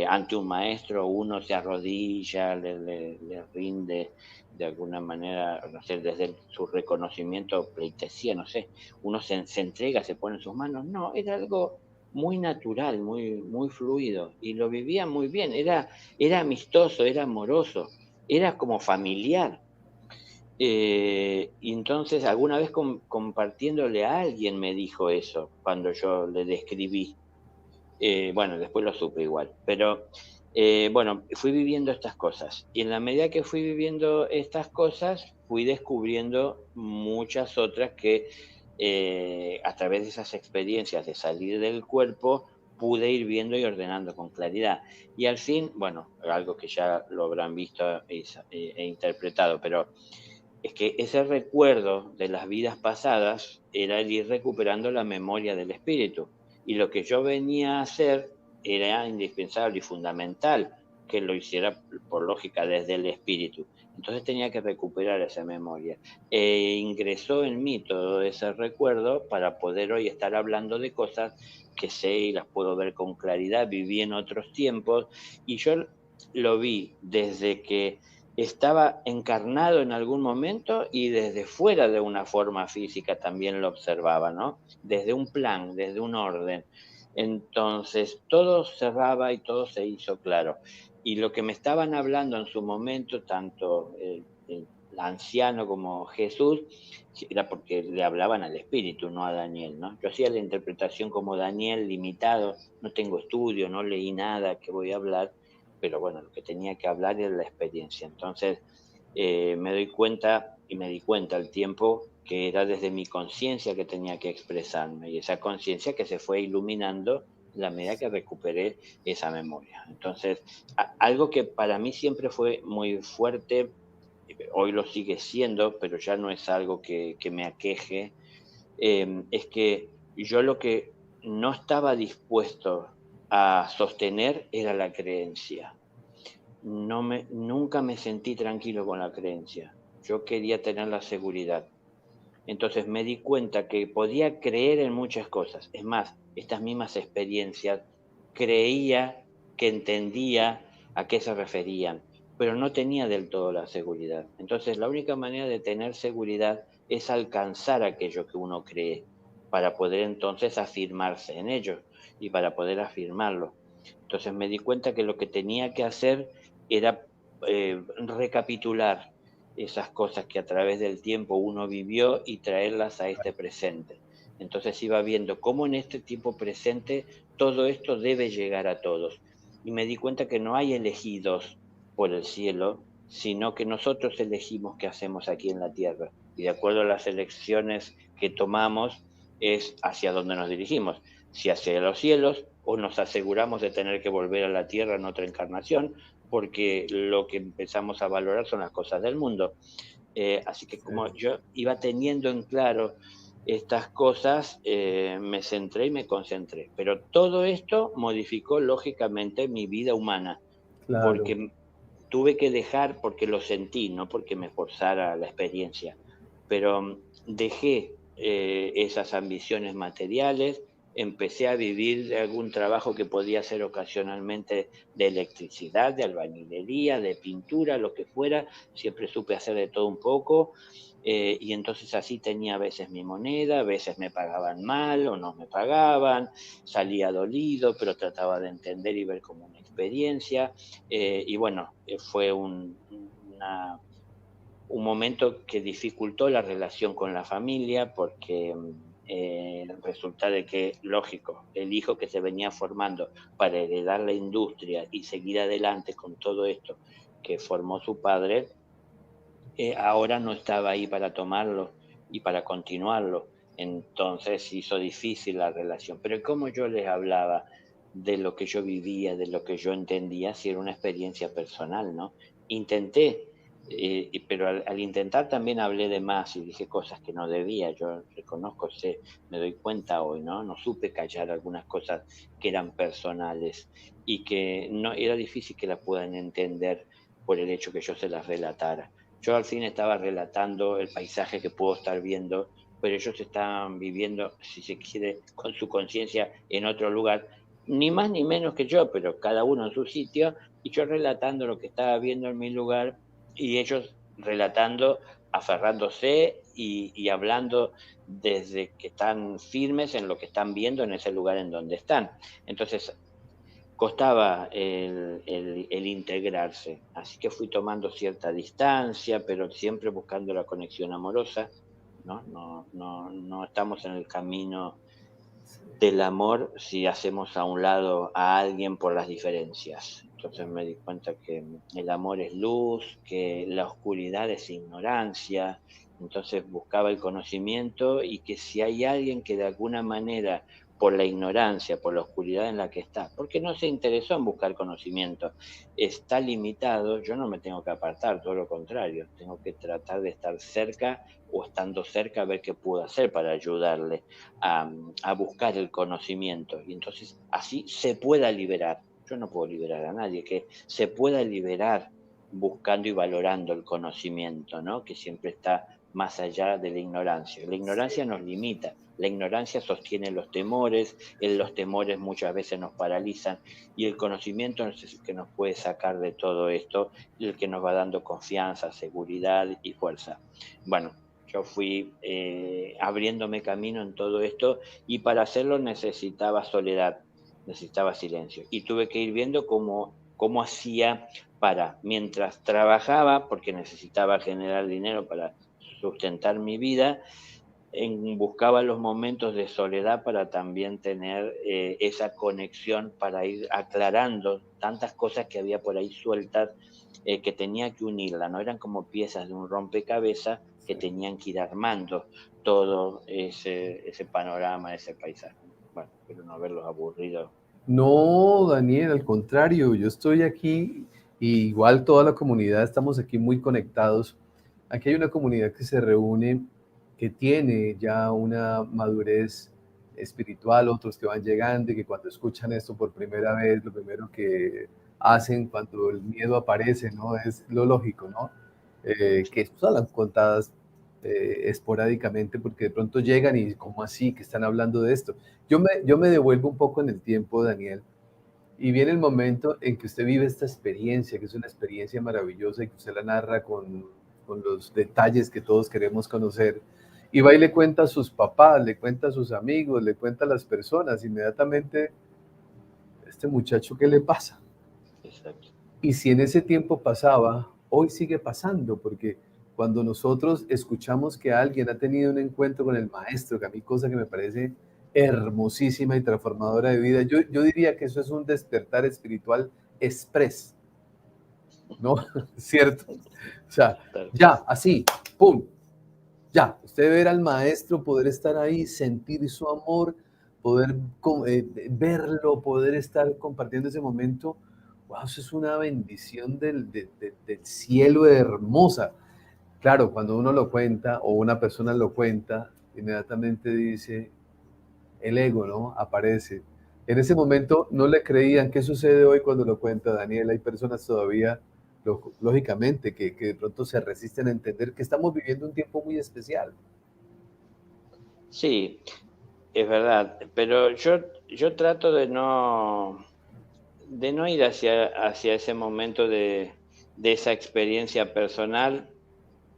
ante un maestro, uno se arrodilla, le rinde de alguna manera, no sé, desde su reconocimiento, pleitesía, no sé, uno se entrega, se pone en sus manos. No, era algo muy natural, muy fluido, y lo vivía muy bien, era amistoso, era amoroso, era como familiar. Y entonces alguna vez compartiéndole a alguien me dijo eso, cuando yo le describí. Bueno, después lo supe igual, pero bueno, fui viviendo estas cosas. Y en la medida que fui viviendo estas cosas, fui descubriendo muchas otras que, a través de esas experiencias de salir del cuerpo, pude ir viendo y ordenando con claridad. Y al fin, bueno, algo que ya lo habrán visto e interpretado, pero es que ese recuerdo de las vidas pasadas era el ir recuperando la memoria del espíritu. Y lo que yo venía a hacer era indispensable y fundamental que lo hiciera por lógica desde el espíritu. Entonces tenía que recuperar esa memoria. Ingresó en mí todo ese recuerdo para poder hoy estar hablando de cosas que sé y las puedo ver con claridad. Viví en otros tiempos y yo lo vi desde que estaba encarnado en algún momento y desde fuera de una forma física también lo observaba, ¿no? Desde un plan, desde un orden. Entonces, todo cerraba y todo se hizo claro. Y lo que me estaban hablando en su momento, tanto el anciano como Jesús, era porque le hablaban al espíritu, no a Daniel, ¿no? Yo hacía la interpretación como Daniel, limitado, no tengo estudio, no leí nada que voy a hablar, pero bueno, lo que tenía que hablar era la experiencia. Entonces, me doy cuenta y me di cuenta al tiempo que era desde mi conciencia que tenía que expresarme y esa conciencia que se fue iluminando la medida que recuperé esa memoria. Entonces, algo que para mí siempre fue muy fuerte, hoy lo sigue siendo, pero ya no es algo que me aqueje, es que yo lo que no estaba dispuesto a sostener era la creencia. Nunca me sentí tranquilo con la creencia. Yo quería tener la seguridad. Entonces me di cuenta que podía creer en muchas cosas. Es más, estas mismas experiencias creía que entendía a qué se referían, pero no tenía del todo la seguridad. Entonces la única manera de tener seguridad es alcanzar aquello que uno cree para poder entonces afirmarse en ello y para poder afirmarlo. Entonces me di cuenta que lo que tenía que hacer era recapitular esas cosas que a través del tiempo uno vivió y traerlas a este presente. Entonces iba viendo cómo en este tiempo presente todo esto debe llegar a todos. Y me di cuenta que no hay elegidos por el cielo, sino que nosotros elegimos qué hacemos aquí en la tierra. Y de acuerdo a las elecciones que tomamos es hacia dónde nos dirigimos. Si hacia los cielos o nos aseguramos de tener que volver a la tierra en otra encarnación, porque lo que empezamos a valorar son las cosas del mundo. Así que Sí. como yo iba teniendo en claro estas cosas, me centré y me concentré. Pero todo esto modificó lógicamente mi vida humana, Claro, porque tuve que dejar, porque lo sentí, no porque me forzara la experiencia, pero dejé esas ambiciones materiales, empecé a vivir de algún trabajo que podía ser ocasionalmente de electricidad, de albañilería, de pintura, lo que fuera. Siempre supe hacer de todo un poco. Y entonces así tenía a veces mi moneda, a veces me pagaban mal o no me pagaban, salía dolido, pero trataba de entender y ver como una experiencia. Y bueno, fue un momento que dificultó la relación con la familia porque resulta de que, lógico, el hijo que se venía formando para heredar la industria y seguir adelante con todo esto que formó su padre, ahora no estaba ahí para tomarlo y para continuarlo. Entonces hizo difícil la relación. Pero como yo les hablaba de lo que yo vivía, de lo que yo entendía, si era una experiencia personal, ¿no? Intenté, pero al intentar también hablé de más y dije cosas que no debía. Yo reconozco, sé, me doy cuenta hoy, ¿no? No supe callar algunas cosas que eran personales y que no era difícil que las puedan entender por el hecho que yo se las relatara. Yo al fin estaba relatando el paisaje que puedo estar viendo, pero ellos estaban viviendo, si se quiere, con su conciencia en otro lugar, ni más ni menos que yo, pero cada uno en su sitio, y yo relatando lo que estaba viendo en mi lugar y ellos relatando, aferrándose y hablando desde que están firmes en lo que están viendo en ese lugar en donde están. Entonces, costaba el integrarse, así que fui tomando cierta distancia, pero siempre buscando la conexión amorosa, ¿no? No estamos en el camino del amor si hacemos a un lado a alguien por las diferencias. Entonces me di cuenta que el amor es luz, que la oscuridad es ignorancia. Entonces buscaba el conocimiento y que si hay alguien que de alguna manera, por la ignorancia, por la oscuridad en la que está, porque no se interesó en buscar conocimiento, está limitado, yo no me tengo que apartar, todo lo contrario, tengo que tratar de estar cerca o estando cerca a ver qué puedo hacer para ayudarle a buscar el conocimiento y entonces así se pueda liberar. Yo no puedo liberar a nadie, que se pueda liberar buscando y valorando el conocimiento, ¿no? Que siempre está más allá de la ignorancia. La ignorancia nos limita, la ignorancia sostiene los temores, los temores muchas veces nos paralizan y el conocimiento es el que nos puede sacar de todo esto y el que nos va dando confianza, seguridad y fuerza. Bueno, yo fui abriéndome camino en todo esto y para hacerlo necesitaba soledad, necesitaba silencio. Y tuve que ir viendo cómo hacía para, mientras trabajaba, porque necesitaba generar dinero para sustentar mi vida, buscaba los momentos de soledad para también tener esa conexión, para ir aclarando tantas cosas que había por ahí sueltas que tenía que unirla, ¿no? Eran como piezas de un rompecabezas que Sí. tenían que ir armando todo ese panorama, ese paisaje. Bueno, espero no haberlos aburrido. No, Daniel, al contrario, yo estoy aquí y igual toda la comunidad estamos aquí muy conectados. Aquí hay una comunidad que se reúne, que tiene ya una madurez espiritual, otros que van llegando y que cuando escuchan esto por primera vez, lo primero que hacen cuando el miedo aparece, ¿no? Es lo lógico, ¿no? Que son contadas esporádicamente porque de pronto llegan y ¿cómo así que están hablando de esto? Yo me devuelvo un poco en el tiempo, Daniel, y viene el momento en que usted vive esta experiencia, que es una experiencia maravillosa y que usted la narra con los detalles que todos queremos conocer. Y va y le cuenta a sus papás, le cuenta a sus amigos, le cuenta a las personas. Inmediatamente, este muchacho, ¿qué le pasa? Exacto. Y si en ese tiempo pasaba, hoy sigue pasando, porque cuando nosotros escuchamos que alguien ha tenido un encuentro con el maestro, que a mí cosa que me parece hermosísima y transformadora de vida, yo diría que eso es un despertar espiritual express, ¿no? ¿Cierto? O sea, Tal cual. ya, así, ¡pum! Ya, usted ver al maestro, poder estar ahí, sentir su amor, poder verlo, poder estar compartiendo ese momento, wow, eso es una bendición del cielo hermosa. Claro, cuando uno lo cuenta o una persona lo cuenta, inmediatamente dice, el ego, ¿no? Aparece. En ese momento no le creían. ¿Qué sucede hoy cuando lo cuenta Daniel? Hay personas todavía, lógicamente, que de pronto se resisten a entender que estamos viviendo un tiempo muy especial. Sí, es verdad, pero yo trato de no ir hacia ese momento de esa experiencia personal,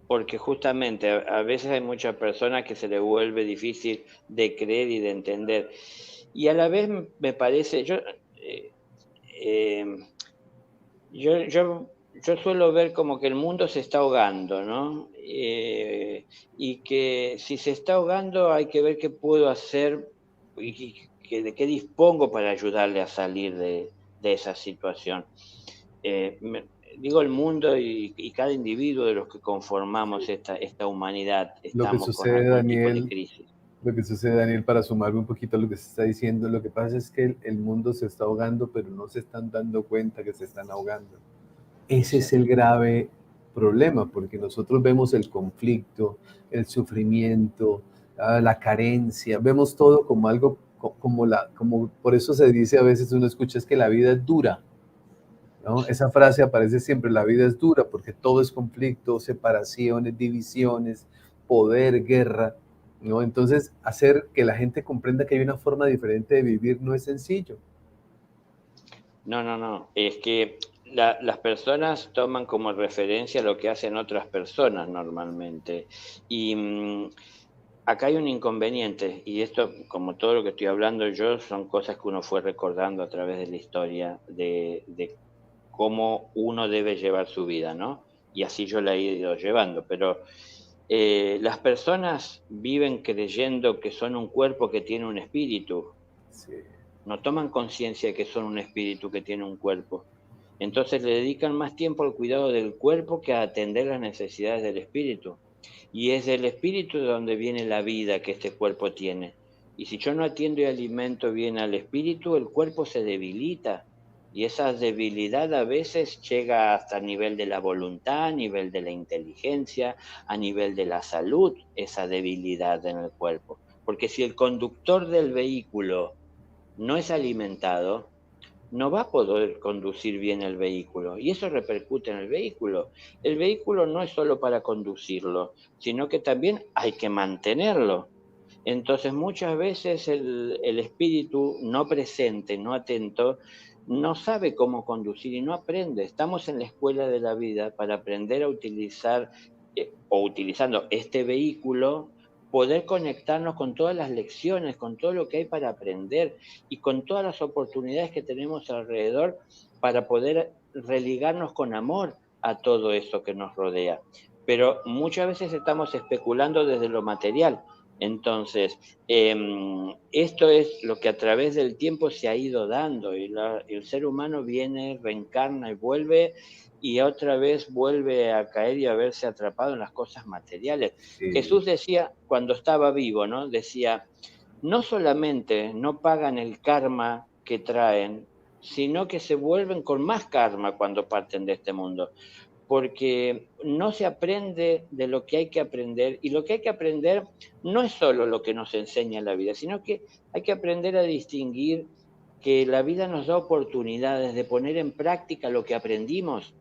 porque justamente a veces hay muchas personas que se les vuelve difícil de creer y de entender. Y a la vez me parece, eh, em, yo suelo ver como que el mundo se está ahogando, ¿no? Y que si se está ahogando hay que ver qué puedo hacer y de qué dispongo para ayudarle a salir de esa situación. Digo el mundo y cada individuo de los que conformamos esta humanidad, Lo que estamos con sucede, algún tipo de Daniel, crisis. lo que sucede, Daniel, para sumarme un poquito a lo que se está diciendo, lo que pasa es que el mundo se está ahogando, pero no se están dando cuenta que se están ahogando. Ese Sí, es el grave problema, porque nosotros vemos el conflicto, el sufrimiento, la carencia, vemos todo como algo, como por eso se dice a veces, uno escucha, es que la vida es dura, ¿no? Esa frase aparece siempre, la vida es dura, porque todo es conflicto, separaciones, divisiones, poder, guerra, ¿no? Entonces, hacer que la gente comprenda que hay una forma diferente de vivir no es sencillo. no, no, no. Es que las personas toman como referencia lo que hacen otras personas normalmente. Y acá hay un inconveniente, y esto, como todo lo que estoy hablando yo, son cosas que uno fue recordando a través de la historia, de cómo uno debe llevar su vida, ¿no? Y así yo la he ido llevando, pero las personas viven creyendo que son un cuerpo que tiene un espíritu, Sí, no toman conciencia de que son un espíritu que tiene un cuerpo. Entonces le dedican más tiempo al cuidado del cuerpo que a atender las necesidades del espíritu. Y es del espíritu de donde viene la vida que este cuerpo tiene. Y si yo no atiendo y alimento bien al espíritu, el cuerpo se debilita. Y esa debilidad a veces llega hasta el nivel de la voluntad, a nivel de la inteligencia, a nivel de la salud, esa debilidad en el cuerpo. Porque si el conductor del vehículo no es alimentado, no va a poder conducir bien el vehículo y eso repercute en el vehículo. El vehículo no es solo para conducirlo, sino que también hay que mantenerlo. Entonces muchas veces el espíritu no presente, no atento, no sabe cómo conducir y no aprende. Estamos en la escuela de la vida para aprender a utilizar o utilizando este vehículo, poder conectarnos con todas las lecciones, con todo lo que hay para aprender y con todas las oportunidades que tenemos alrededor para poder religarnos con amor a todo eso que nos rodea. Pero muchas veces estamos especulando desde lo material. Entonces, esto es lo que a través del tiempo se ha ido dando y el ser humano viene, reencarna y vuelve y otra vez vuelve a caer y a verse atrapado en las cosas materiales. sí, Jesús decía cuando estaba vivo, ¿no? Decía, no solamente no pagan el karma que traen, sino que se vuelven con más karma cuando parten de este mundo, porque no se aprende de lo que hay que aprender y lo que hay que aprender no es solo lo que nos enseña la vida, sino que hay que aprender a distinguir que la vida nos da oportunidades de poner en práctica lo que aprendimos.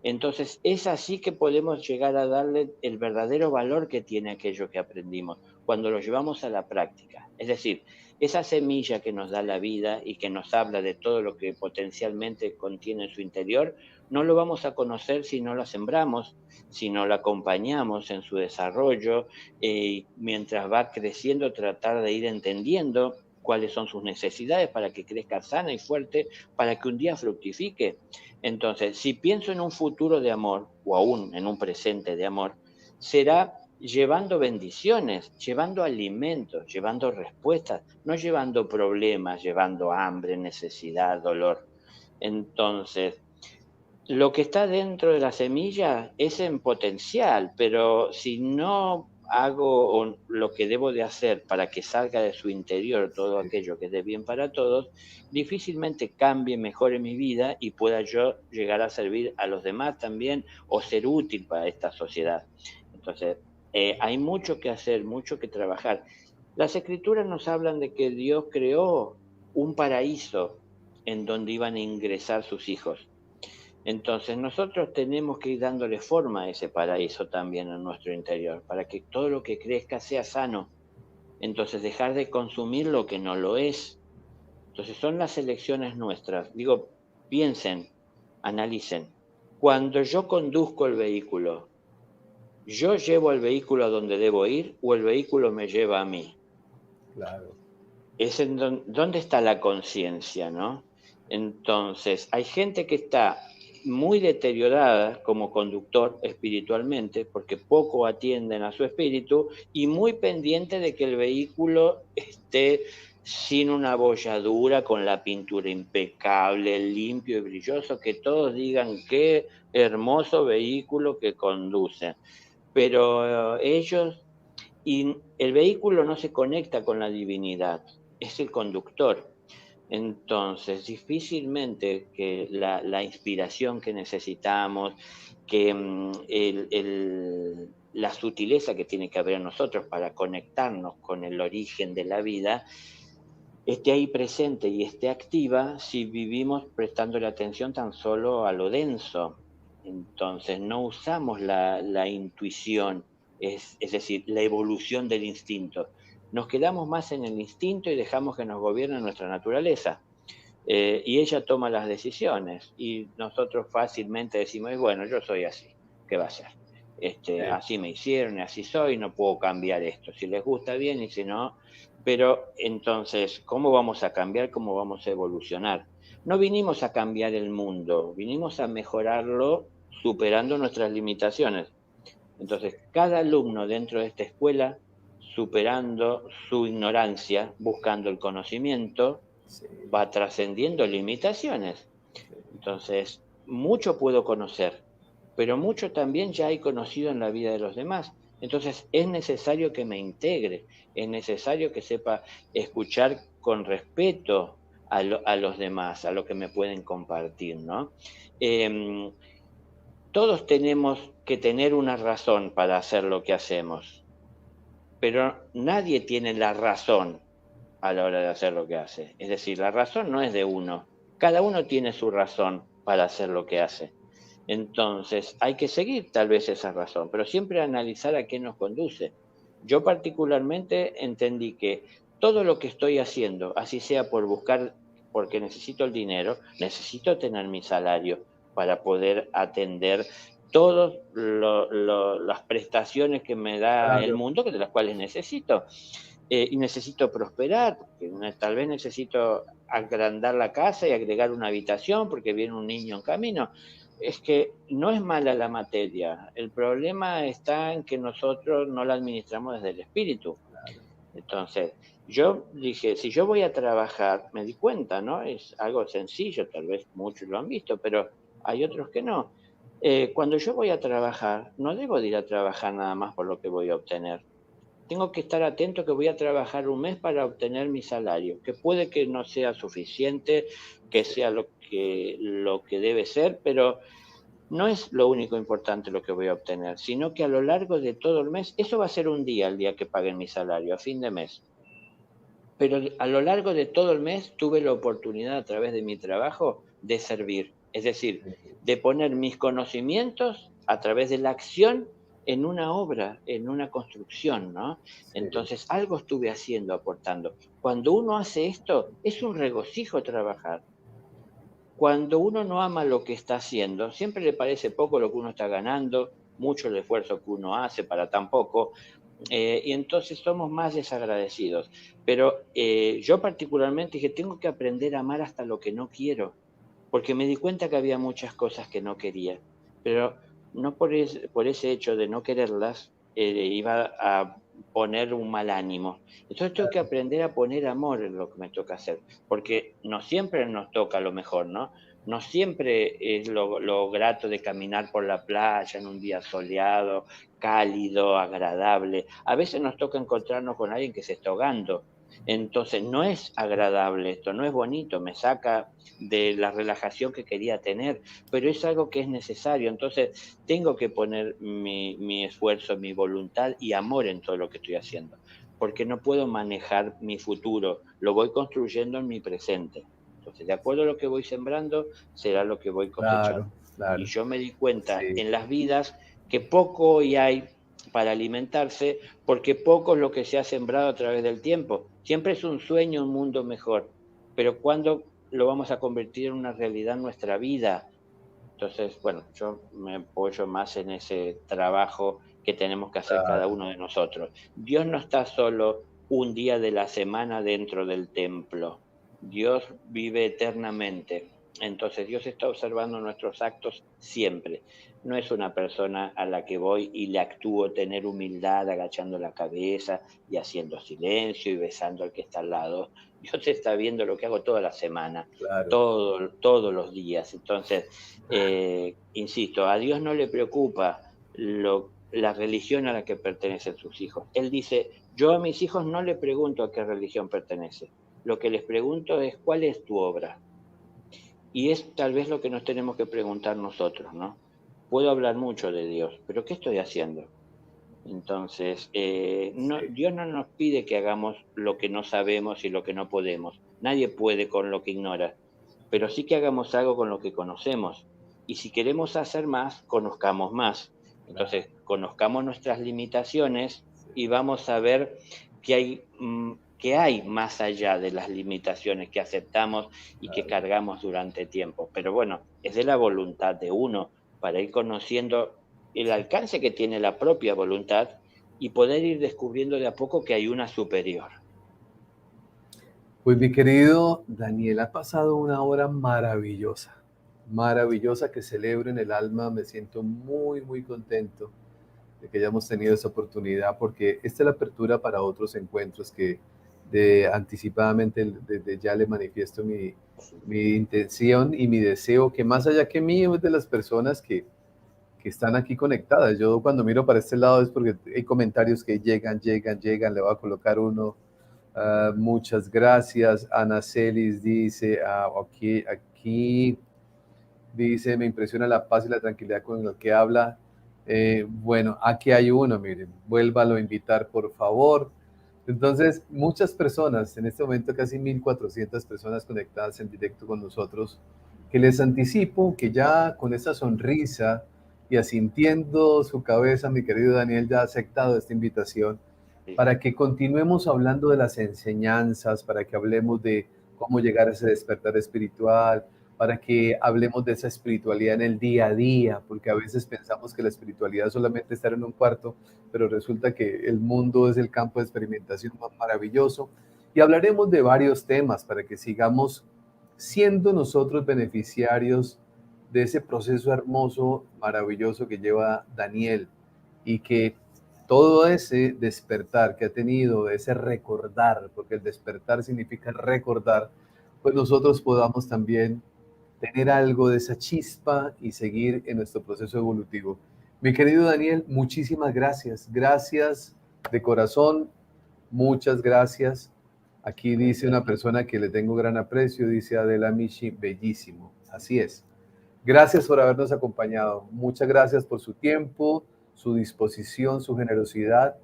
Entonces, es así que podemos llegar a darle el verdadero valor que tiene aquello que aprendimos, cuando lo llevamos a la práctica. Es decir, esa semilla que nos da la vida y que nos habla de todo lo que potencialmente contiene en su interior, no lo vamos a conocer si no la sembramos, si no la acompañamos en su desarrollo, mientras va creciendo, tratar de ir entendiendo cuáles son sus necesidades para que crezca sana y fuerte, para que un día fructifique. Entonces, si pienso en un futuro de amor, o aún en un presente de amor, será llevando bendiciones, llevando alimentos, llevando respuestas, no llevando problemas, llevando hambre, necesidad, dolor. Entonces, lo que está dentro de la semilla es en potencial, pero si no hago lo que debo de hacer para que salga de su interior todo sí. aquello que es de bien para todos, difícilmente cambie, mejore mi vida y pueda yo llegar a servir a los demás también o ser útil para esta sociedad. Entonces, hay mucho que hacer, mucho que trabajar. Las escrituras nos hablan de que Dios creó un paraíso en donde iban a ingresar sus hijos. Entonces, nosotros tenemos que ir dándole forma a ese paraíso también en nuestro interior, para que todo lo que crezca sea sano. Entonces, dejar de consumir lo que no lo es. Entonces, son las elecciones nuestras. Digo, piensen, analicen. Cuando yo conduzco el vehículo, ¿yo llevo el vehículo a donde debo ir o el vehículo me lleva a mí? Claro. Es en dónde está la conciencia, ¿no? Entonces, hay gente que está muy deteriorada como conductor espiritualmente, porque poco atienden a su espíritu y muy pendiente de que el vehículo esté sin una bolladura, con la pintura impecable, limpio y brilloso, que todos digan qué hermoso vehículo que conducen. Pero ellos y el vehículo no se conecta con la divinidad, es el conductor. Entonces, difícilmente que la inspiración que necesitamos, que la sutileza que tiene que haber en nosotros para conectarnos con el origen de la vida, esté ahí presente y esté activa si vivimos prestándole atención tan solo a lo denso. Entonces, no usamos la intuición, es decir, la evolución del instinto. Nos quedamos más en el instinto y dejamos que nos gobierne nuestra naturaleza. Y ella toma las decisiones y nosotros fácilmente decimos, bueno, yo soy así, ¿qué va a ser? Así me hicieron, y así soy, no puedo cambiar esto. Si les gusta bien y si no, pero entonces, ¿cómo vamos a cambiar? ¿Cómo vamos a evolucionar? No vinimos a cambiar el mundo, vinimos a mejorarlo superando nuestras limitaciones. Entonces, cada alumno dentro de esta escuela, superando su ignorancia, buscando el conocimiento, Sí, va trascendiendo limitaciones. Entonces, mucho puedo conocer, pero mucho también ya he conocido en la vida de los demás. Entonces, es necesario que me integre, es necesario que sepa escuchar con respeto a los demás, a lo que me pueden compartir, ¿no? Em, Todos tenemos que tener una razón para hacer lo que hacemos, pero nadie tiene la razón a la hora de hacer lo que hace. Es decir, la razón no es de uno. Cada uno tiene su razón para hacer lo que hace. Entonces, hay que seguir tal vez esa razón, pero siempre analizar a qué nos conduce. Yo particularmente entendí que todo lo que estoy haciendo, así sea por buscar, porque necesito el dinero, necesito tener mi salario para poder atender todas las prestaciones que me da el claro, mundo, que de las cuales necesito. Y necesito prosperar, porque tal vez necesito agrandar la casa y agregar una habitación porque viene un niño en camino. Es que no es mala la materia, el problema está en que nosotros no la administramos desde el espíritu. claro. Entonces, yo dije, si yo voy a trabajar, me di cuenta, ¿no? Es algo sencillo, tal vez muchos lo han visto, pero hay otros que no. Cuando yo voy a trabajar, no debo de ir a trabajar nada más por lo que voy a obtener. Tengo que estar atento que voy a trabajar un mes para obtener mi salario, que puede que no sea suficiente, que Sí, sea lo que debe ser, pero no es lo único importante lo que voy a obtener, sino que a lo largo de todo el mes, eso va a ser un día el día que paguen mi salario, a fin de mes. Pero a lo largo de todo el mes tuve la oportunidad a través de mi trabajo de servir, es decir, sí, de poner mis conocimientos a través de la acción en una obra, en una construcción, ¿no? sí, Entonces, algo estuve haciendo, aportando. Cuando uno hace esto, es un regocijo trabajar. Cuando uno no ama lo que está haciendo, siempre le parece poco lo que uno está ganando, mucho el esfuerzo que uno hace para tan poco, y entonces somos más desagradecidos. Pero yo particularmente dije, tengo que aprender a amar hasta lo que no quiero, porque me di cuenta que había muchas cosas que no quería, pero no por ese hecho de no quererlas, iba a poner un mal ánimo. Entonces tengo que aprender a poner amor en lo que me toca hacer, porque no siempre nos toca lo mejor, ¿no? No siempre es lo grato de caminar por la playa en un día soleado, cálido, agradable. A veces nos toca encontrarnos con alguien que se está ahogando. Entonces no es agradable esto, no es bonito, me saca de la relajación que quería tener, pero es algo que es necesario. Entonces, tengo que poner mi esfuerzo, mi voluntad y amor en todo lo que estoy haciendo, porque no puedo manejar mi futuro, lo voy construyendo en mi presente. Entonces, de acuerdo a lo que voy sembrando, será lo que voy claro, cosechando. Y claro. yo me di cuenta Sí, en las vidas que poco hoy hay, para alimentarse, porque poco es lo que se ha sembrado a través del tiempo. Siempre es un sueño, un mundo mejor, pero ¿cuándo lo vamos a convertir en una realidad en nuestra vida? Entonces, bueno, yo me apoyo más en ese trabajo que tenemos que hacer cada Claro, uno de nosotros. Dios no está solo un día de la semana dentro del templo. Dios vive eternamente. Entonces, Dios está observando nuestros actos siempre. No es una persona a la que voy y le actúo tener humildad, agachando la cabeza y haciendo silencio y besando al que está al lado. Dios está viendo lo que hago toda la semana, claro. todos los días. Entonces, insisto, a Dios no le preocupa la religión a la que pertenecen sus hijos. Él dice, yo a mis hijos no le pregunto a qué religión pertenece. Lo que les pregunto es, ¿cuál es tu obra? Y es tal vez lo que nos tenemos que preguntar nosotros, ¿no? Puedo hablar mucho de Dios, pero ¿qué estoy haciendo? Entonces, no, Sí, Dios no nos pide que hagamos lo que no sabemos y lo que no podemos. Nadie puede con lo que ignora, pero sí que hagamos algo con lo que conocemos. Y si queremos hacer más, conozcamos más. claro. Entonces, conozcamos nuestras limitaciones y vamos a ver que hay más allá de las limitaciones que aceptamos y que cargamos durante tiempo. Pero bueno, es de la voluntad de uno para ir conociendo el alcance que tiene la propia voluntad y poder ir descubriendo de a poco que hay una superior. Pues mi querido Daniel, ha pasado una hora maravillosa, maravillosa que celebro en el alma. Me siento muy, muy contento de que hayamos tenido esa oportunidad, porque esta es la apertura para otros encuentros que anticipadamente desde ya le manifiesto mi intención y mi deseo, que más allá que mío es de las personas que están aquí conectadas. Yo cuando miro para este lado es porque hay comentarios que llegan, le voy a colocar uno. Muchas gracias. Ana Celis dice, aquí dice, me impresiona la paz y la tranquilidad con la que habla. Bueno, aquí hay uno, miren, vuélvalo a invitar, por favor. Entonces, muchas personas, en este momento casi 1.400 personas conectadas en directo con nosotros, que les anticipo que ya con esa sonrisa y asintiendo su cabeza, mi querido Daniel ya ha aceptado esta invitación Sí. para que continuemos hablando de las enseñanzas, para que hablemos de cómo llegar a ese despertar espiritual, para que hablemos de esa espiritualidad en el día a día, porque a veces pensamos que la espiritualidad es solamente estar en un cuarto, pero resulta que el mundo es el campo de experimentación más maravilloso. Y hablaremos de varios temas para que sigamos siendo nosotros beneficiarios de ese proceso hermoso, maravilloso que lleva Daniel, y que todo ese despertar que ha tenido, ese recordar, porque el despertar significa recordar, pues nosotros podamos también tener algo de esa chispa y seguir en nuestro proceso evolutivo. Mi querido Daniel, muchísimas gracias. Gracias de corazón, muchas gracias. Aquí dice Gracias. una persona que le tengo gran aprecio, dice Adela Michi, bellísimo. Así es. Gracias por habernos acompañado. Muchas gracias por su tiempo, su disposición, su generosidad.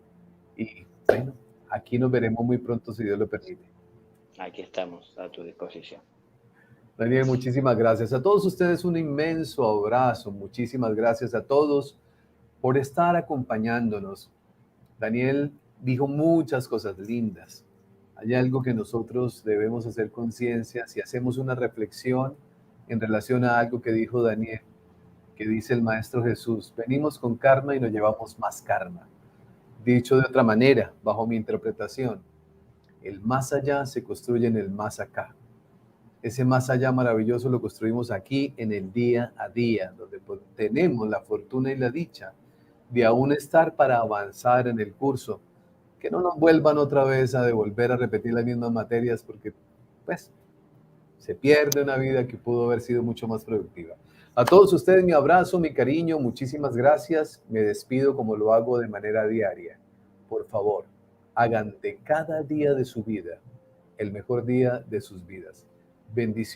Y bueno, aquí nos veremos muy pronto si Dios lo permite. Aquí estamos a tu disposición. Daniel, muchísimas gracias. A todos ustedes un inmenso abrazo. Muchísimas gracias a todos por estar acompañándonos. Daniel dijo muchas cosas lindas. Hay algo que nosotros debemos hacer conciencia si hacemos una reflexión en relación a algo que dijo Daniel, que dice el Maestro Jesús: venimos con karma y nos llevamos más karma. Dicho de otra manera, bajo mi interpretación, el más allá se construye en el más acá. Ese más allá maravilloso lo construimos aquí en el día a día, donde tenemos la fortuna y la dicha de aún estar para avanzar en el curso. Que no nos vuelvan otra vez a devolver a repetir las mismas materias, porque pues se pierde una vida que pudo haber sido mucho más productiva. A todos ustedes mi abrazo, mi cariño, muchísimas gracias. Me despido como lo hago de manera diaria. Por favor, hagan de cada día de su vida el mejor día de sus vidas. Bendiciones.